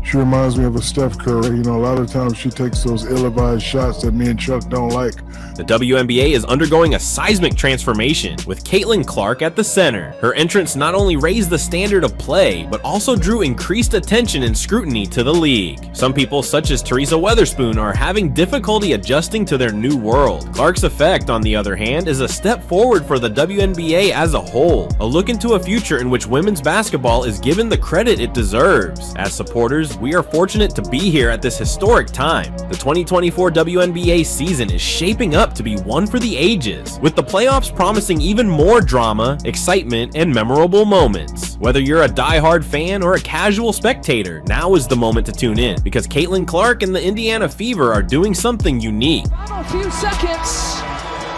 She reminds me of a Steph Curry. You know, a lot of times she takes those ill-advised shots that me and Chuck don't like. The WNBA is undergoing a seismic transformation, with Caitlin Clark at the center. Her entrance not only raised the standard of play, but also drew increased attention and scrutiny to the league. Some people, such as Teresa Weatherspoon, are having difficulty adjusting to their new world. Clark's effect, on the other hand, is a step forward for the WNBA as a whole, a look into a future in which women's basketball is given the credit it deserves. As supporters, we are fortunate to be here at this historic time. The 2024 WNBA season is shaping up to be one for the ages, with the playoffs promising even more drama, excitement, and memorable moments. Whether you're a die-hard fan or a casual spectator, now is the moment to tune in, because Caitlin Clark and the Indiana Fever are doing something unique. Final few seconds.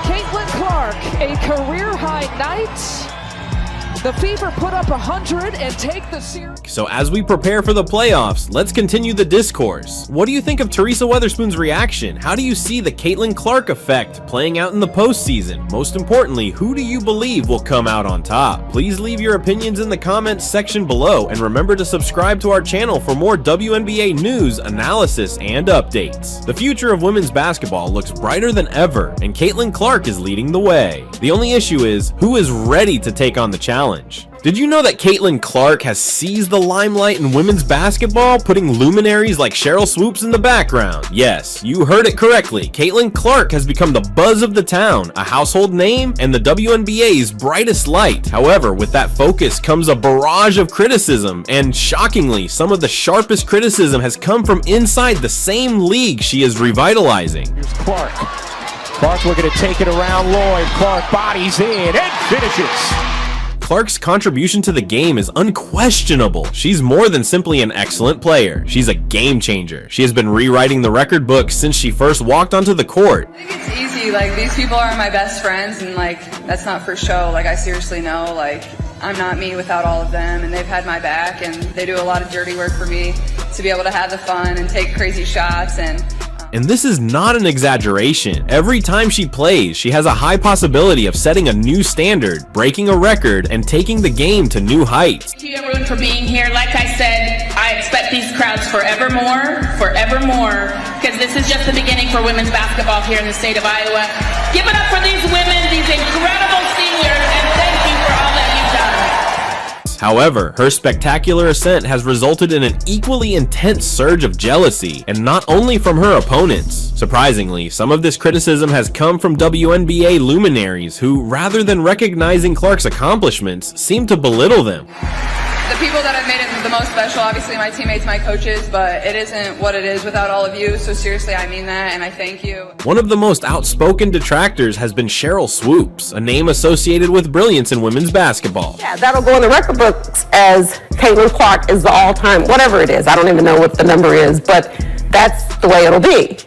Caitlin Clark, a career-high night. The Fever put up 100 and take the series. So as we prepare for the playoffs, let's continue the discourse. What do you think of Teresa Weatherspoon's reaction? How do you see the Caitlin Clark effect playing out in the postseason? Most importantly, who do you believe will come out on top? Please leave your opinions in the comments section below, and remember to subscribe to our channel for more WNBA news, analysis, and updates. The future of women's basketball looks brighter than ever, and Caitlin Clark is leading the way. The only issue is, who is ready to take on the challenge? Did you know that Caitlin Clark has seized the limelight in women's basketball, putting luminaries like Sheryl Swoopes in the background? Yes, you heard it correctly. Caitlin Clark has become the buzz of the town, a household name, and the WNBA's brightest light. However, with that focus comes a barrage of criticism, and shockingly, some of the sharpest criticism has come from inside the same league she is revitalizing. Here's Clark. Clark looking to take it around Lloyd. Clark bodies in and finishes. Clark's contribution to the game is unquestionable. She's more than simply an excellent player. She's a game changer. She has been rewriting the record book since she first walked onto the court. I think it's easy. Like, these people are my best friends, and like, that's not for show. Like, I seriously know, like, I'm not me without all of them, and they've had my back, and they do a lot of dirty work for me to be able to have the fun and take crazy shots. And this is not an exaggeration. Every time she plays, she has a high possibility of setting a new standard, breaking a record, and taking the game to new heights. Thank you everyone for being here. Like I said, I expect these crowds forevermore, because this is just the beginning for women's basketball here in the state of Iowa. Give it up for these women, these incredible seniors, and thank you for all that you've done. However, her spectacular ascent has resulted in an equally intense surge of jealousy, and not only from her opponents. Surprisingly, some of this criticism has come from WNBA luminaries who, rather than recognizing Clark's accomplishments, seem to belittle them. The people that have made it the most special, obviously my teammates, my coaches, but it isn't what it is without all of you, so seriously, I mean that, and I thank you. One of the most outspoken detractors has been Sheryl Swoopes, a name associated with brilliance in women's basketball. Yeah, that'll go in the record books as Caitlin Clark is the all-time, whatever it is. I don't even know what the number is, but that's the way it'll be,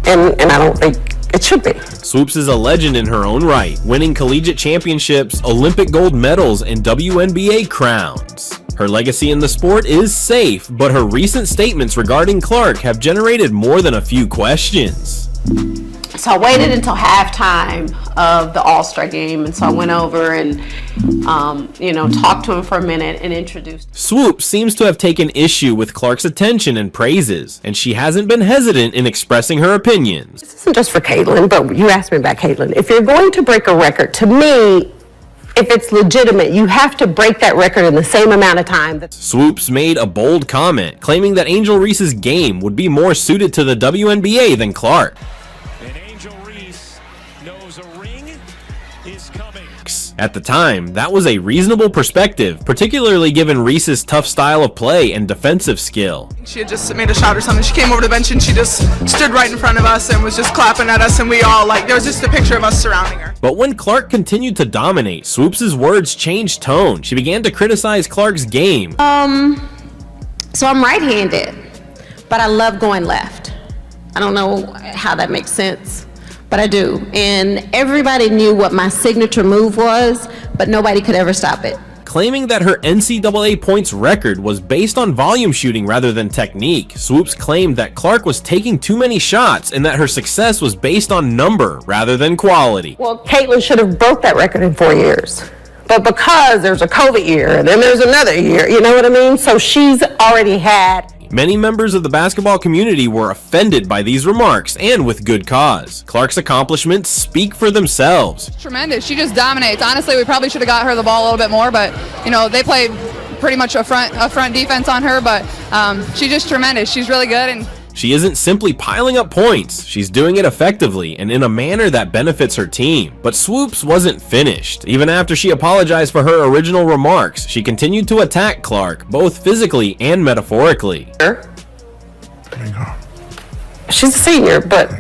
and I don't think it should be. Swoopes is a legend in her own right, winning collegiate championships, Olympic gold medals, and WNBA crowns. Her legacy in the sport is safe, but her recent statements regarding Clark have generated more than a few questions. So I waited until halftime of the All-Star game, and so I went over and, talked to him for a minute and introduced. Swoopes seems to have taken issue with Clark's attention and praises, and she hasn't been hesitant in expressing her opinions. This isn't just for Caitlin, but you asked me about Caitlin. If you're going to break a record, to me, if it's legitimate, you have to break that record in the same amount of time. Swoopes made a bold comment, claiming that Angel Reese's game would be more suited to the WNBA than Clark. And Angel Reese knows a ring is coming. At the time, that was a reasonable perspective, particularly given Reese's tough style of play and defensive skill. She had just made a shot or something. She came over to the bench and she just stood right in front of us and was just clapping at us, and we all, there was just a picture of us surrounding her. But when Clark continued to dominate, Swoopes' words changed tone. She began to criticize Clark's game. So I'm right-handed, but I love going left. I don't know how that makes sense, but I do. And everybody knew what my signature move was, but nobody could ever stop it. Claiming that her NCAA points record was based on volume shooting rather than technique, Swoopes claimed that Clark was taking too many shots and that her success was based on number rather than quality. Well, Caitlin should have broke that record in 4 years. But because there's a COVID year and then there's another year, you know what I mean? So she's already had. Many members of the basketball community were offended by these remarks, and with good cause. Clark's accomplishments speak for themselves. Tremendous. She just dominates. Honestly, we probably should have got her the ball a little bit more, but they played pretty much a front defense on her, but she's just tremendous. She's really good, and she isn't simply piling up points, she's doing it effectively and in a manner that benefits her team. But Swoopes wasn't finished. Even after she apologized for her original remarks, she continued to attack Clark, both physically and metaphorically. She's a senior, but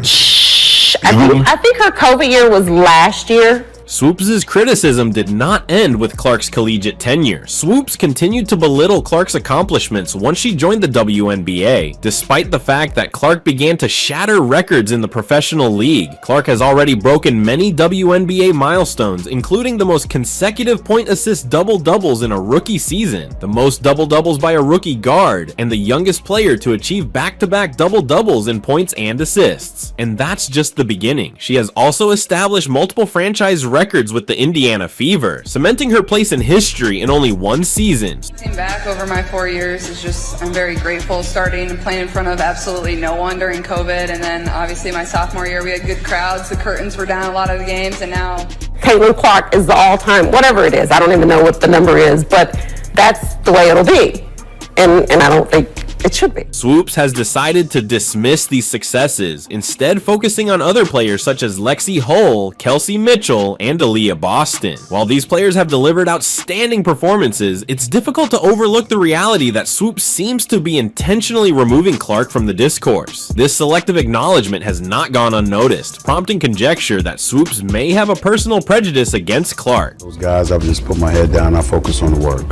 I think her COVID year was last year. Swoopes' criticism did not end with Clark's collegiate tenure. Swoopes continued to belittle Clark's accomplishments once she joined the WNBA. Despite the fact that Clark began to shatter records in the professional league, Clark has already broken many WNBA milestones, including the most consecutive point-assist double-doubles in a rookie season, the most double-doubles by a rookie guard, and the youngest player to achieve back-to-back double-doubles in points and assists. And that's just the beginning. She has also established multiple franchise records with the Indiana Fever, cementing her place in history in only one season. Looking back over my 4 years is just, I'm very grateful, starting and playing in front of absolutely no one during COVID, and then obviously my sophomore year we had good crowds, the curtains were down a lot of the games, and now Caitlin Clark is the all-time, whatever it is. I don't even know what the number is, but that's the way it'll be. And I don't think it should be. Swoops has decided to dismiss these successes, instead focusing on other players such as Lexi Hull, Kelsey Mitchell, and Aaliyah Boston. While these players have delivered outstanding performances, it's difficult to overlook the reality that Swoops seems to be intentionally removing Clark from the discourse. This selective acknowledgement has not gone unnoticed, prompting conjecture that Swoops may have a personal prejudice against Clark. Those guys, I've just put my head down, I focus on the work.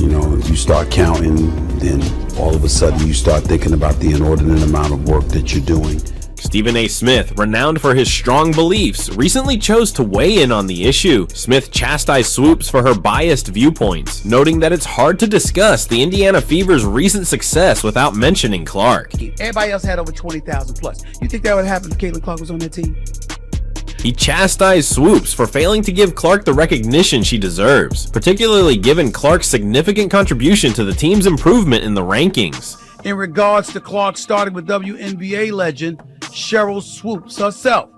You know, you start counting, then all of a sudden you start thinking about the inordinate amount of work that you're doing. Stephen A. Smith, renowned for his strong beliefs, recently chose to weigh in on the issue. Smith chastised Swoops for her biased viewpoints, noting that it's hard to discuss the Indiana Fever's recent success without mentioning Clark. Everybody else had over 20,000 plus. You think that would happen if Caitlin Clark was on that team? He chastised Swoops for failing to give Clark the recognition she deserves, particularly given Clark's significant contribution to the team's improvement in the rankings. In regards to Clark, starting with WNBA legend Cheryl Swoops herself.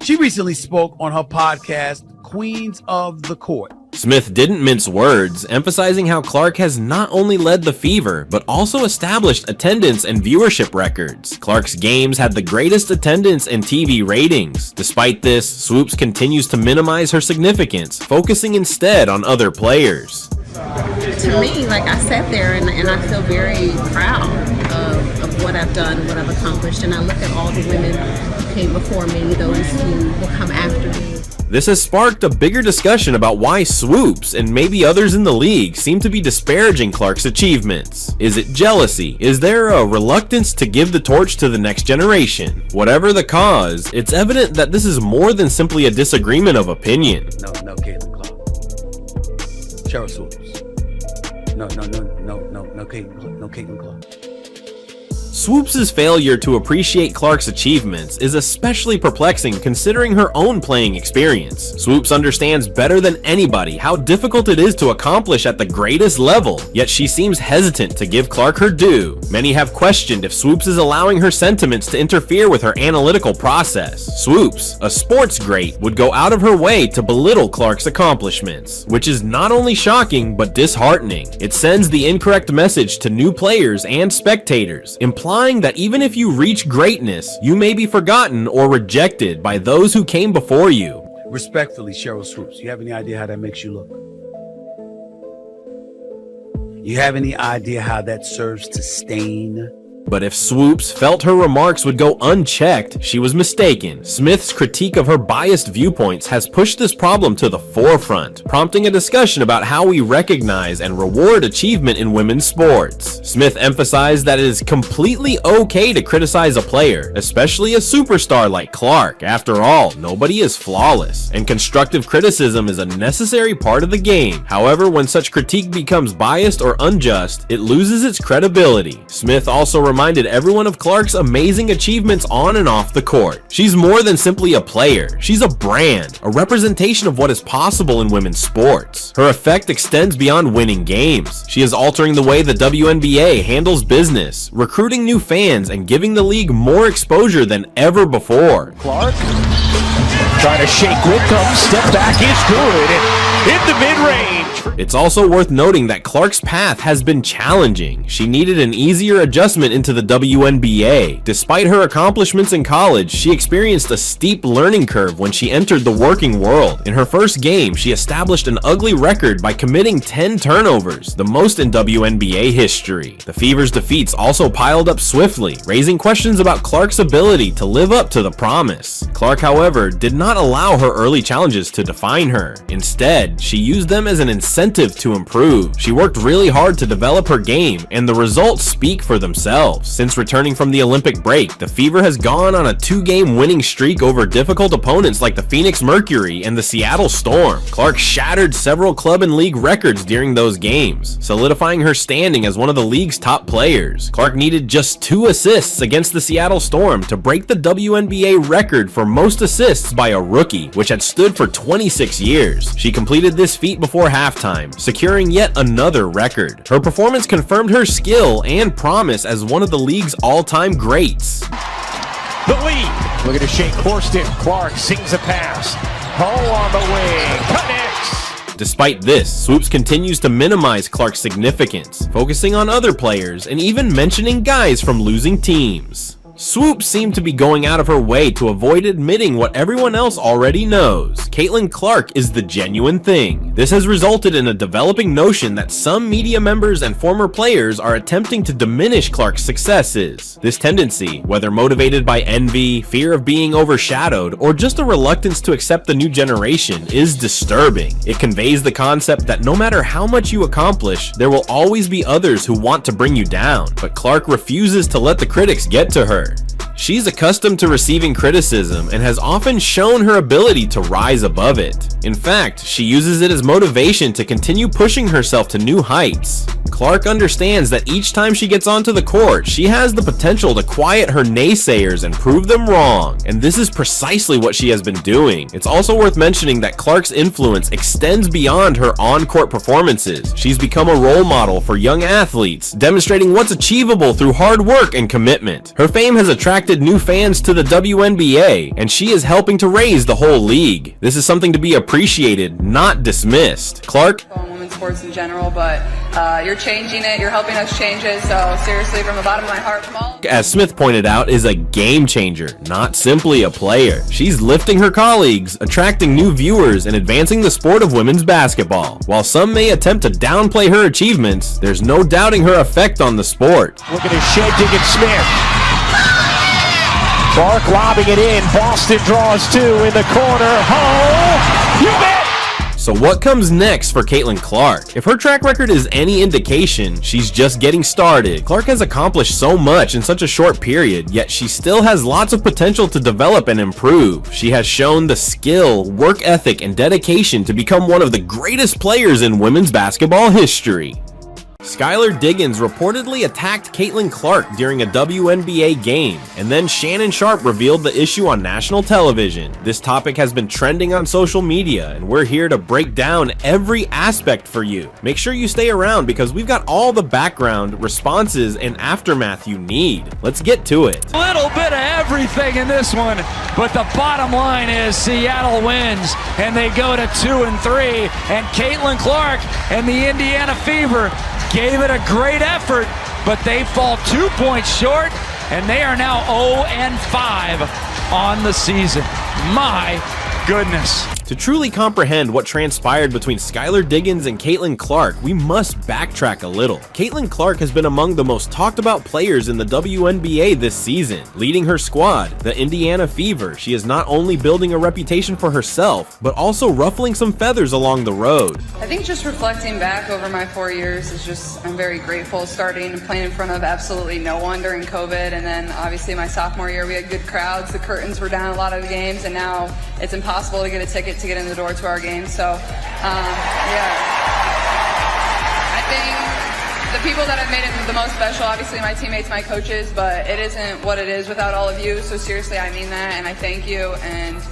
She recently spoke on her podcast, Queens of the Court. Smith didn't mince words, emphasizing how Clark has not only led the Fever, but also established attendance and viewership records. Clark's games had the greatest attendance and TV ratings. Despite this, Swoops continues to minimize her significance, focusing instead on other players. To me, like, I sat there and I feel very proud of what I've done, what I've accomplished, and I look at all the women who came before me, those who will come after me. This has sparked a bigger discussion about why Swoops and maybe others in the league seem to be disparaging Clark's achievements. Is it jealousy? Is there a reluctance to give the torch to the next generation? Whatever the cause, it's evident that this is more than simply a disagreement of opinion. No, Caitlin Clark. Cheryl Swoops. No, Caitlin Clark. Swoops' failure to appreciate Clark's achievements is especially perplexing considering her own playing experience. Swoops understands better than anybody how difficult it is to accomplish at the greatest level, yet she seems hesitant to give Clark her due. Many have questioned if Swoops is allowing her sentiments to interfere with her analytical process. Swoops, a sports great, would go out of her way to belittle Clark's accomplishments, which is not only shocking but disheartening. It sends the incorrect message to new players and spectators, implying that even if you reach greatness, you may be forgotten or rejected by those who came before you. Respectfully, Cheryl Swoops, you have any idea how that makes you look? You have any idea how that serves to stain? But if Swoops felt her remarks would go unchecked, she was mistaken. Smith's critique of her biased viewpoints has pushed this problem to the forefront, prompting a discussion about how we recognize and reward achievement in women's sports. Smith emphasized that it is completely okay to criticize a player, especially a superstar like Clark. After all, nobody is flawless, and constructive criticism is a necessary part of the game. However, when such critique becomes biased or unjust, it loses its credibility. Smith also reminded everyone of Clark's amazing achievements on and off the court. She's more than simply a player. She's a brand, a representation of what is possible in women's sports. Her effect extends beyond winning games. She is altering the way the WNBA handles business, recruiting new fans, and giving the league more exposure than ever before. Clark trying to shake Whitcomb, step back is good, and hit the mid-range. It's also worth noting that Clark's path has been challenging. She needed an easier adjustment into the WNBA. Despite her accomplishments in college, she experienced a steep learning curve when she entered the working world. In her first game, she established an ugly record by committing 10 turnovers, the most in WNBA history. The Fever's defeats also piled up swiftly, raising questions about Clark's ability to live up to the promise. Clark, however, did not allow her early challenges to define her. Instead, she used them as an incentive to improve. She worked really hard to develop her game, and the results speak for themselves. Since returning from the Olympic break, the Fever has gone on a 2-game winning streak over difficult opponents like the Phoenix Mercury and the Seattle Storm. Clark shattered several club and league records during those games, solidifying her standing as one of the league's top players. Clark needed just 2 assists against the Seattle Storm to break the WNBA record for most assists by a rookie, which had stood for 26 years. She completed this feat before halftime, securing yet another record. Her performance confirmed her skill and promise as one of the league's all-time greats. The lead. Look at a Shea Corsten. Clark sings a pass. Ho on the wing, connects. Despite this, Swoops continues to minimize Clark's significance, focusing on other players and even mentioning guys from losing teams. Swoops seemed to be going out of her way to avoid admitting what everyone else already knows. Caitlin Clark is the genuine thing. This has resulted in a developing notion that some media members and former players are attempting to diminish Clark's successes. This tendency, whether motivated by envy, fear of being overshadowed, or just a reluctance to accept the new generation, is disturbing. It conveys the concept that no matter how much you accomplish, there will always be others who want to bring you down, but Clark refuses to let the critics get to her. She's accustomed to receiving criticism and has often shown her ability to rise above it. In fact, she uses it as motivation to continue pushing herself to new heights. Clark understands that each time she gets onto the court, she has the potential to quiet her naysayers and prove them wrong, and this is precisely what she has been doing. It's also worth mentioning that Clark's influence extends beyond her on-court performances. She's become a role model for young athletes, demonstrating what's achievable through hard work and commitment. Her fame has attracted new fans to the WNBA, and she is helping to raise the whole league. This is something to be appreciated, not dismissed. Clark? Women's sports in general, but you're changing it, you're helping us change it, so seriously, from the bottom of my heart, from all... As Smith pointed out, is a game changer, not simply a player. She's lifting her colleagues, attracting new viewers, and advancing the sport of women's basketball. While some may attempt to downplay her achievements, there's no doubting her effect on the sport. Look at his shaking and Smith. Clark lobbing it in. Boston draws two in the corner. Oh, you bet! So what comes next for Caitlin Clark? If her track record is any indication, she's just getting started. Clark has accomplished so much in such a short period, yet she still has lots of potential to develop and improve. She has shown the skill, work ethic, and dedication to become one of the greatest players in women's basketball history. Skylar Diggins reportedly attacked Caitlin Clark during a WNBA game, and then Shannon Sharp revealed the issue on national television. This topic has been trending on social media, and we're here to break down every aspect for you. Make sure you stay around because we've got all the background, responses, and aftermath you need. Let's get to it. A little bit of everything in this one, but the bottom line is Seattle wins, and they go to 2-3, and Caitlin Clark and the Indiana Fever gave it a great effort, but they fall 2 points short, and they are now 0-5 on the season. My goodness. To truly comprehend what transpired between Skylar Diggins and Caitlin Clark, we must backtrack a little. Caitlin Clark has been among the most talked about players in the WNBA this season. Leading her squad, the Indiana Fever, she is not only building a reputation for herself, but also ruffling some feathers along the road. I think just reflecting back over my 4 years is just, I'm very grateful starting and playing in front of absolutely no one during COVID, and then obviously my sophomore year we had good crowds, the curtains were down a lot of the games, and now it's impossible to get a ticket to get in the door to our games. So, yeah. I think the people that have made it the most special, obviously my teammates, my coaches, but it isn't what it is without all of you. So seriously, I mean that, and I thank you. And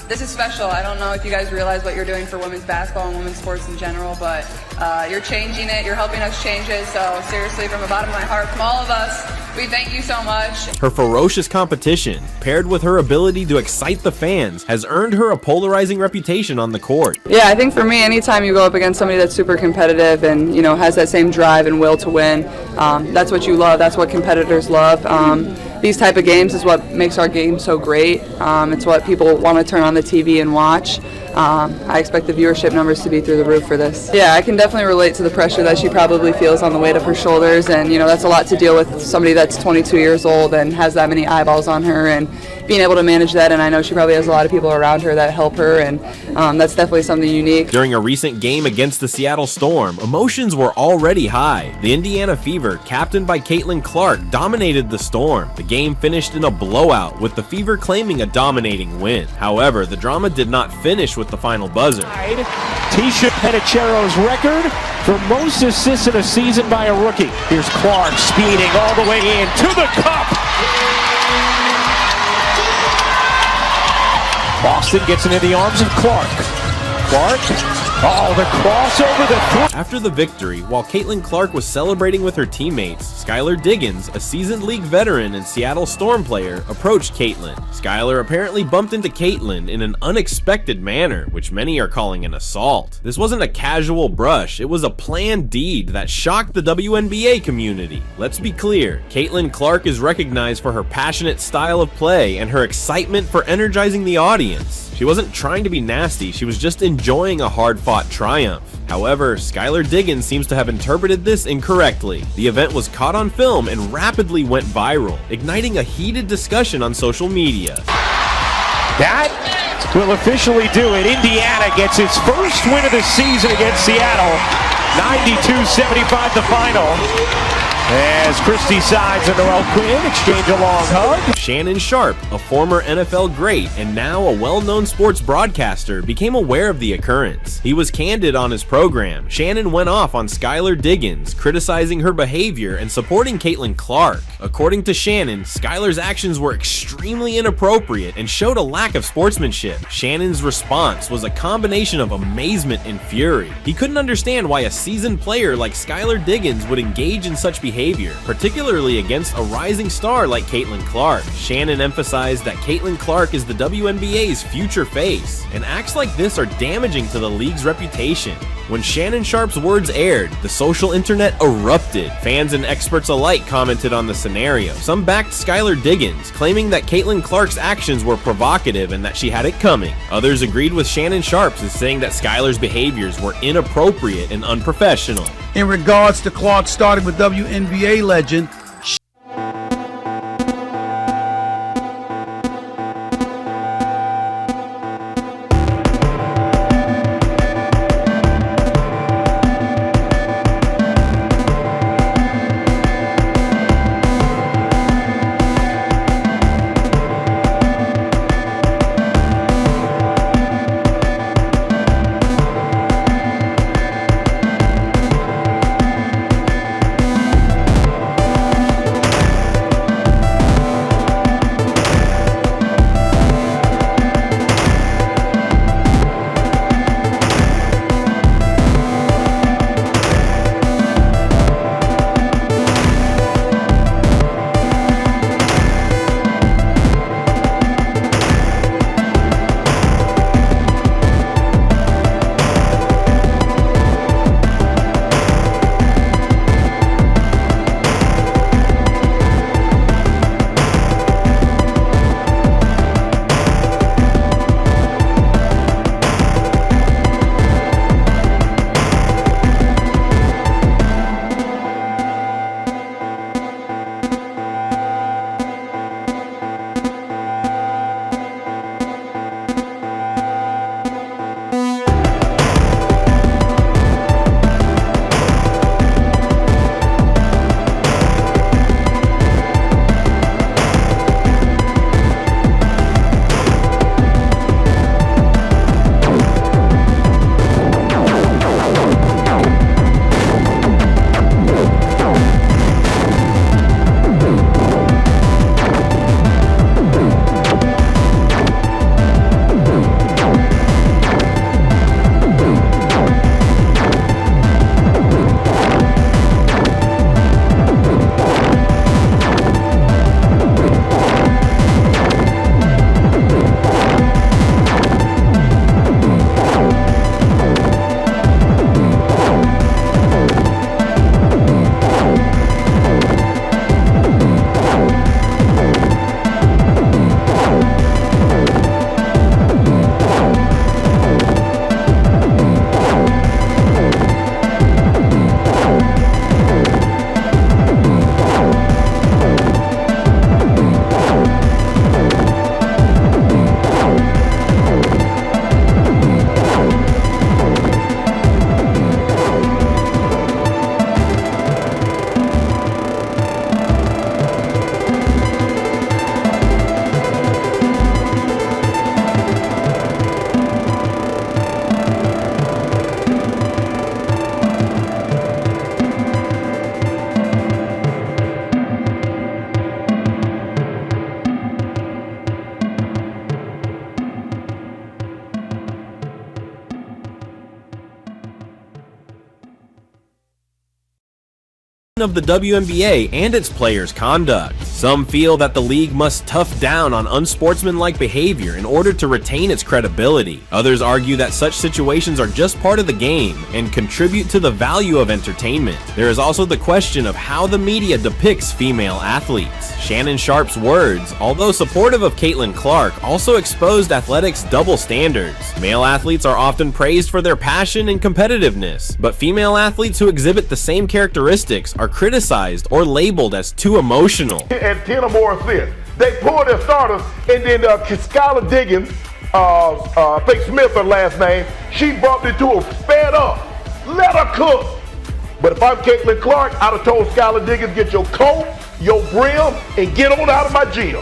this is special. I don't know if you guys realize what you're doing for women's basketball and women's sports in general, but you're changing it. You're helping us change it. So seriously, from the bottom of my heart, from all of us, we thank you so much. Her ferocious competition, paired with her ability to excite the fans, has earned her a polarizing reputation on the court. Yeah, I think for me, anytime you go up against somebody that's super competitive and, you know, has that same drive and will to win, that's what you love. That's what competitors love. These type of games is what makes our game so great. It's what people want to turn on the TV and watch. I expect the viewership numbers to be through the roof for this. Yeah, I can definitely relate to the pressure that she probably feels on the weight of her shoulders, and you know that's a lot to deal with somebody that's 22 years old and has that many eyeballs on her, and being able to manage that. And I know she probably has a lot of people around her that help her, and that's definitely something unique. During a recent game against the Seattle Storm, emotions were already high. The Indiana Fever, captained by Caitlin Clark, dominated the Storm. The game finished in a blowout, with the Fever claiming a dominating win. However, the drama did not finish with the final buzzer. Tisha Penichero's record for most assists in a season by a rookie. Here's Clark speeding all the way in to the cup. Boston gets into the arms of Clark. Clark Oh, the crossover, the three. After the victory, while Caitlin Clark was celebrating with her teammates, Skylar Diggins, a seasoned league veteran and Seattle Storm player, approached Caitlin. Skylar apparently bumped into Caitlin in an unexpected manner, which many are calling an assault. This wasn't a casual brush, it was a planned deed that shocked the WNBA community. Let's be clear, Caitlin Clark is recognized for her passionate style of play and her excitement for energizing the audience. She wasn't trying to be nasty, she was just enjoying a hard-fought triumph. However, Skylar Diggins seems to have interpreted this incorrectly. The event was caught on film and rapidly went viral, igniting a heated discussion on social media. That will officially do it. Indiana gets its first win of the season against Seattle. 92-75 the final. As Christy Sides and Noelle Quinn exchange a long hug. Shannon Sharpe, a former NFL great and now a well-known sports broadcaster, became aware of the occurrence. He was candid on his program. Shannon went off on Skylar Diggins, criticizing her behavior and supporting Caitlin Clark. According to Shannon, Skylar's actions were extremely inappropriate and showed a lack of sportsmanship. Shannon's response was a combination of amazement and fury. He couldn't understand why a seasoned player like Skylar Diggins would engage in such behavior, particularly against a rising star like Caitlin Clark. Shannon emphasized that Caitlin Clark is the WNBA's future face, and acts like this are damaging to the league's reputation. When Shannon Sharpe's words aired, the social internet erupted. Fans and experts alike commented on the scenario. Some backed Skylar Diggins, claiming that Caitlin Clark's actions were provocative and that she had it coming. Others agreed with Shannon Sharpe, saying that Skylar's behaviors were inappropriate and unprofessional. In regards to Clark starting with WNBA legend of the WNBA and its players' conduct. Some feel that the league must tough down on unsportsmanlike behavior in order to retain its credibility. Others argue that such situations are just part of the game and contribute to the value of entertainment. There is also the question of how the media depicts female athletes. Shannon Sharpe's words, although supportive of Caitlin Clark, also exposed athletics' double standards. Male athletes are often praised for their passion and competitiveness, but female athletes who exhibit the same characteristics are criticized or labeled as too emotional. And 10 or more assists. They pulled their starters, and then Skylar Diggins, I think Smith her last name, she bumped into her, sped up. Let her cook. But if I'm Caitlin Clark, I'd have told Skylar Diggins, get your coat, your brim, and get on out of my gym.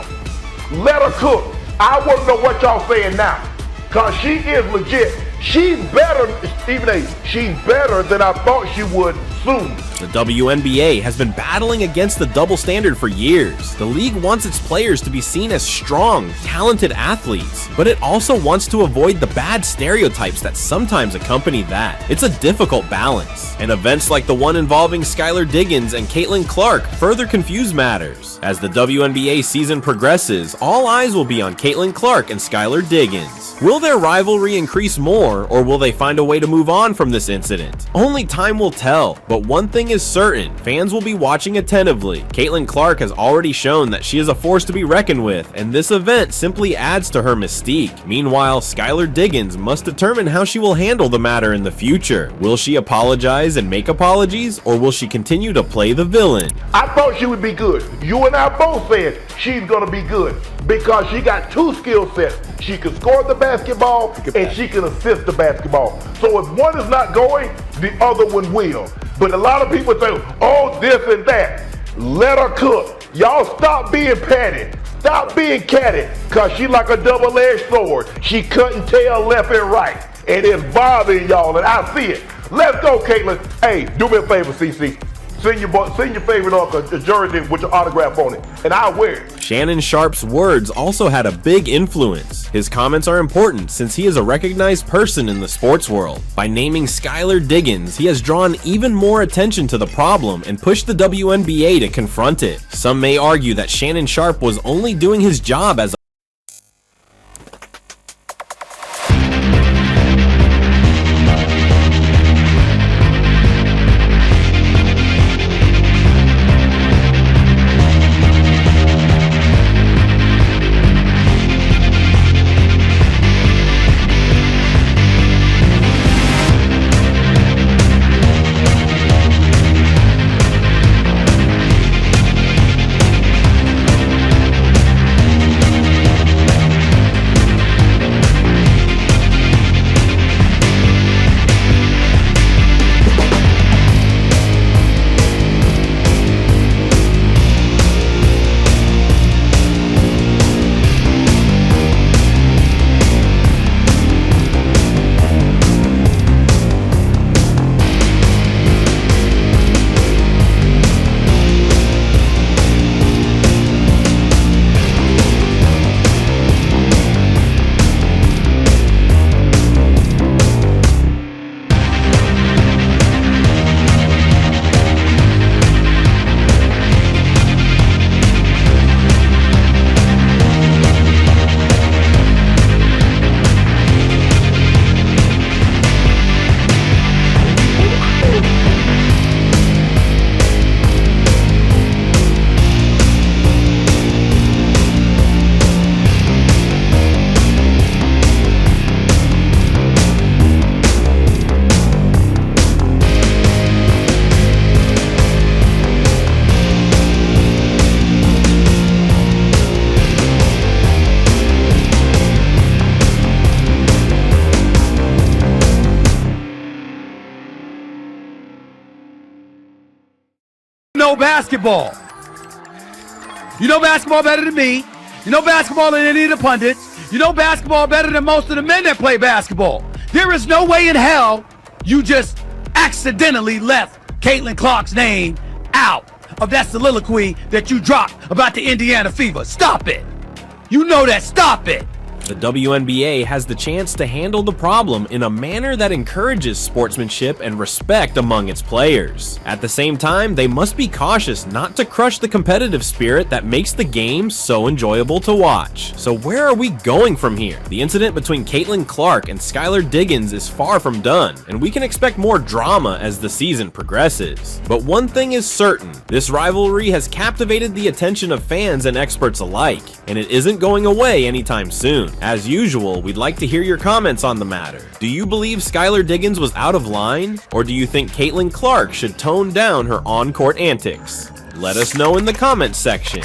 Let her cook. I want to know what y'all saying now, because she is legit. She's better, she's better than I thought she would soon. The WNBA has been battling against the double standard for years. The league wants its players to be seen as strong, talented athletes, but it also wants to avoid the bad stereotypes that sometimes accompany that. It's a difficult balance, and events like the one involving Skylar Diggins and Caitlin Clark further confuse matters. As the WNBA season progresses, all eyes will be on Caitlin Clark and Skylar Diggins. Will their rivalry increase more, or will they find a way to move on from this incident? Only time will tell, but one thing is certain, fans will be watching attentively. Caitlin Clark has already shown that she is a force to be reckoned with, and this event simply adds to her mystique. Meanwhile, Skylar Diggins must determine how she will handle the matter in the future. Will she apologize and make apologies, or will she continue to play the villain? I thought she would be good. You and I both said she's going to be good because she got two skill sets. She can score the basketball and she can assist the basketball. So if one is not going, the other one will. But a lot of people say, oh, this and that. Let her cook. Y'all stop being petty. Stop being catty, because she like a double-edged sword. She cutting tail left and right. And it's bothering y'all, and I see it. Let's go, Caitlin. Hey, do me a favor, CC. Send your favorite uncle a jersey with your autograph on it, and I'll wear it. Shannon Sharpe's words also had a big influence. His comments are important since he is a recognized person in the sports world. By naming Skylar Diggins, he has drawn even more attention to the problem and pushed the WNBA to confront it. Some may argue that Shannon Sharpe was only doing his job as basketball. You know basketball better than me. You know basketball than any of the pundits. You know basketball better than most of the men that play basketball. There is no way in hell you just accidentally left Caitlin Clark's name out of that soliloquy that you dropped about the Indiana Fever. Stop it. You know that. Stop it. The WNBA has the chance to handle the problem in a manner that encourages sportsmanship and respect among its players. At the same time, they must be cautious not to crush the competitive spirit that makes the game so enjoyable to watch. So where are we going from here? The incident between Caitlin Clark and Skylar Diggins is far from done, and we can expect more drama as the season progresses. But one thing is certain, this rivalry has captivated the attention of fans and experts alike, and it isn't going away anytime soon. As usual, we'd like to hear your comments on the matter. Do you believe Skylar Diggins was out of line, or do you think Caitlin Clark should tone down her on-court antics? Let us know in the comments section.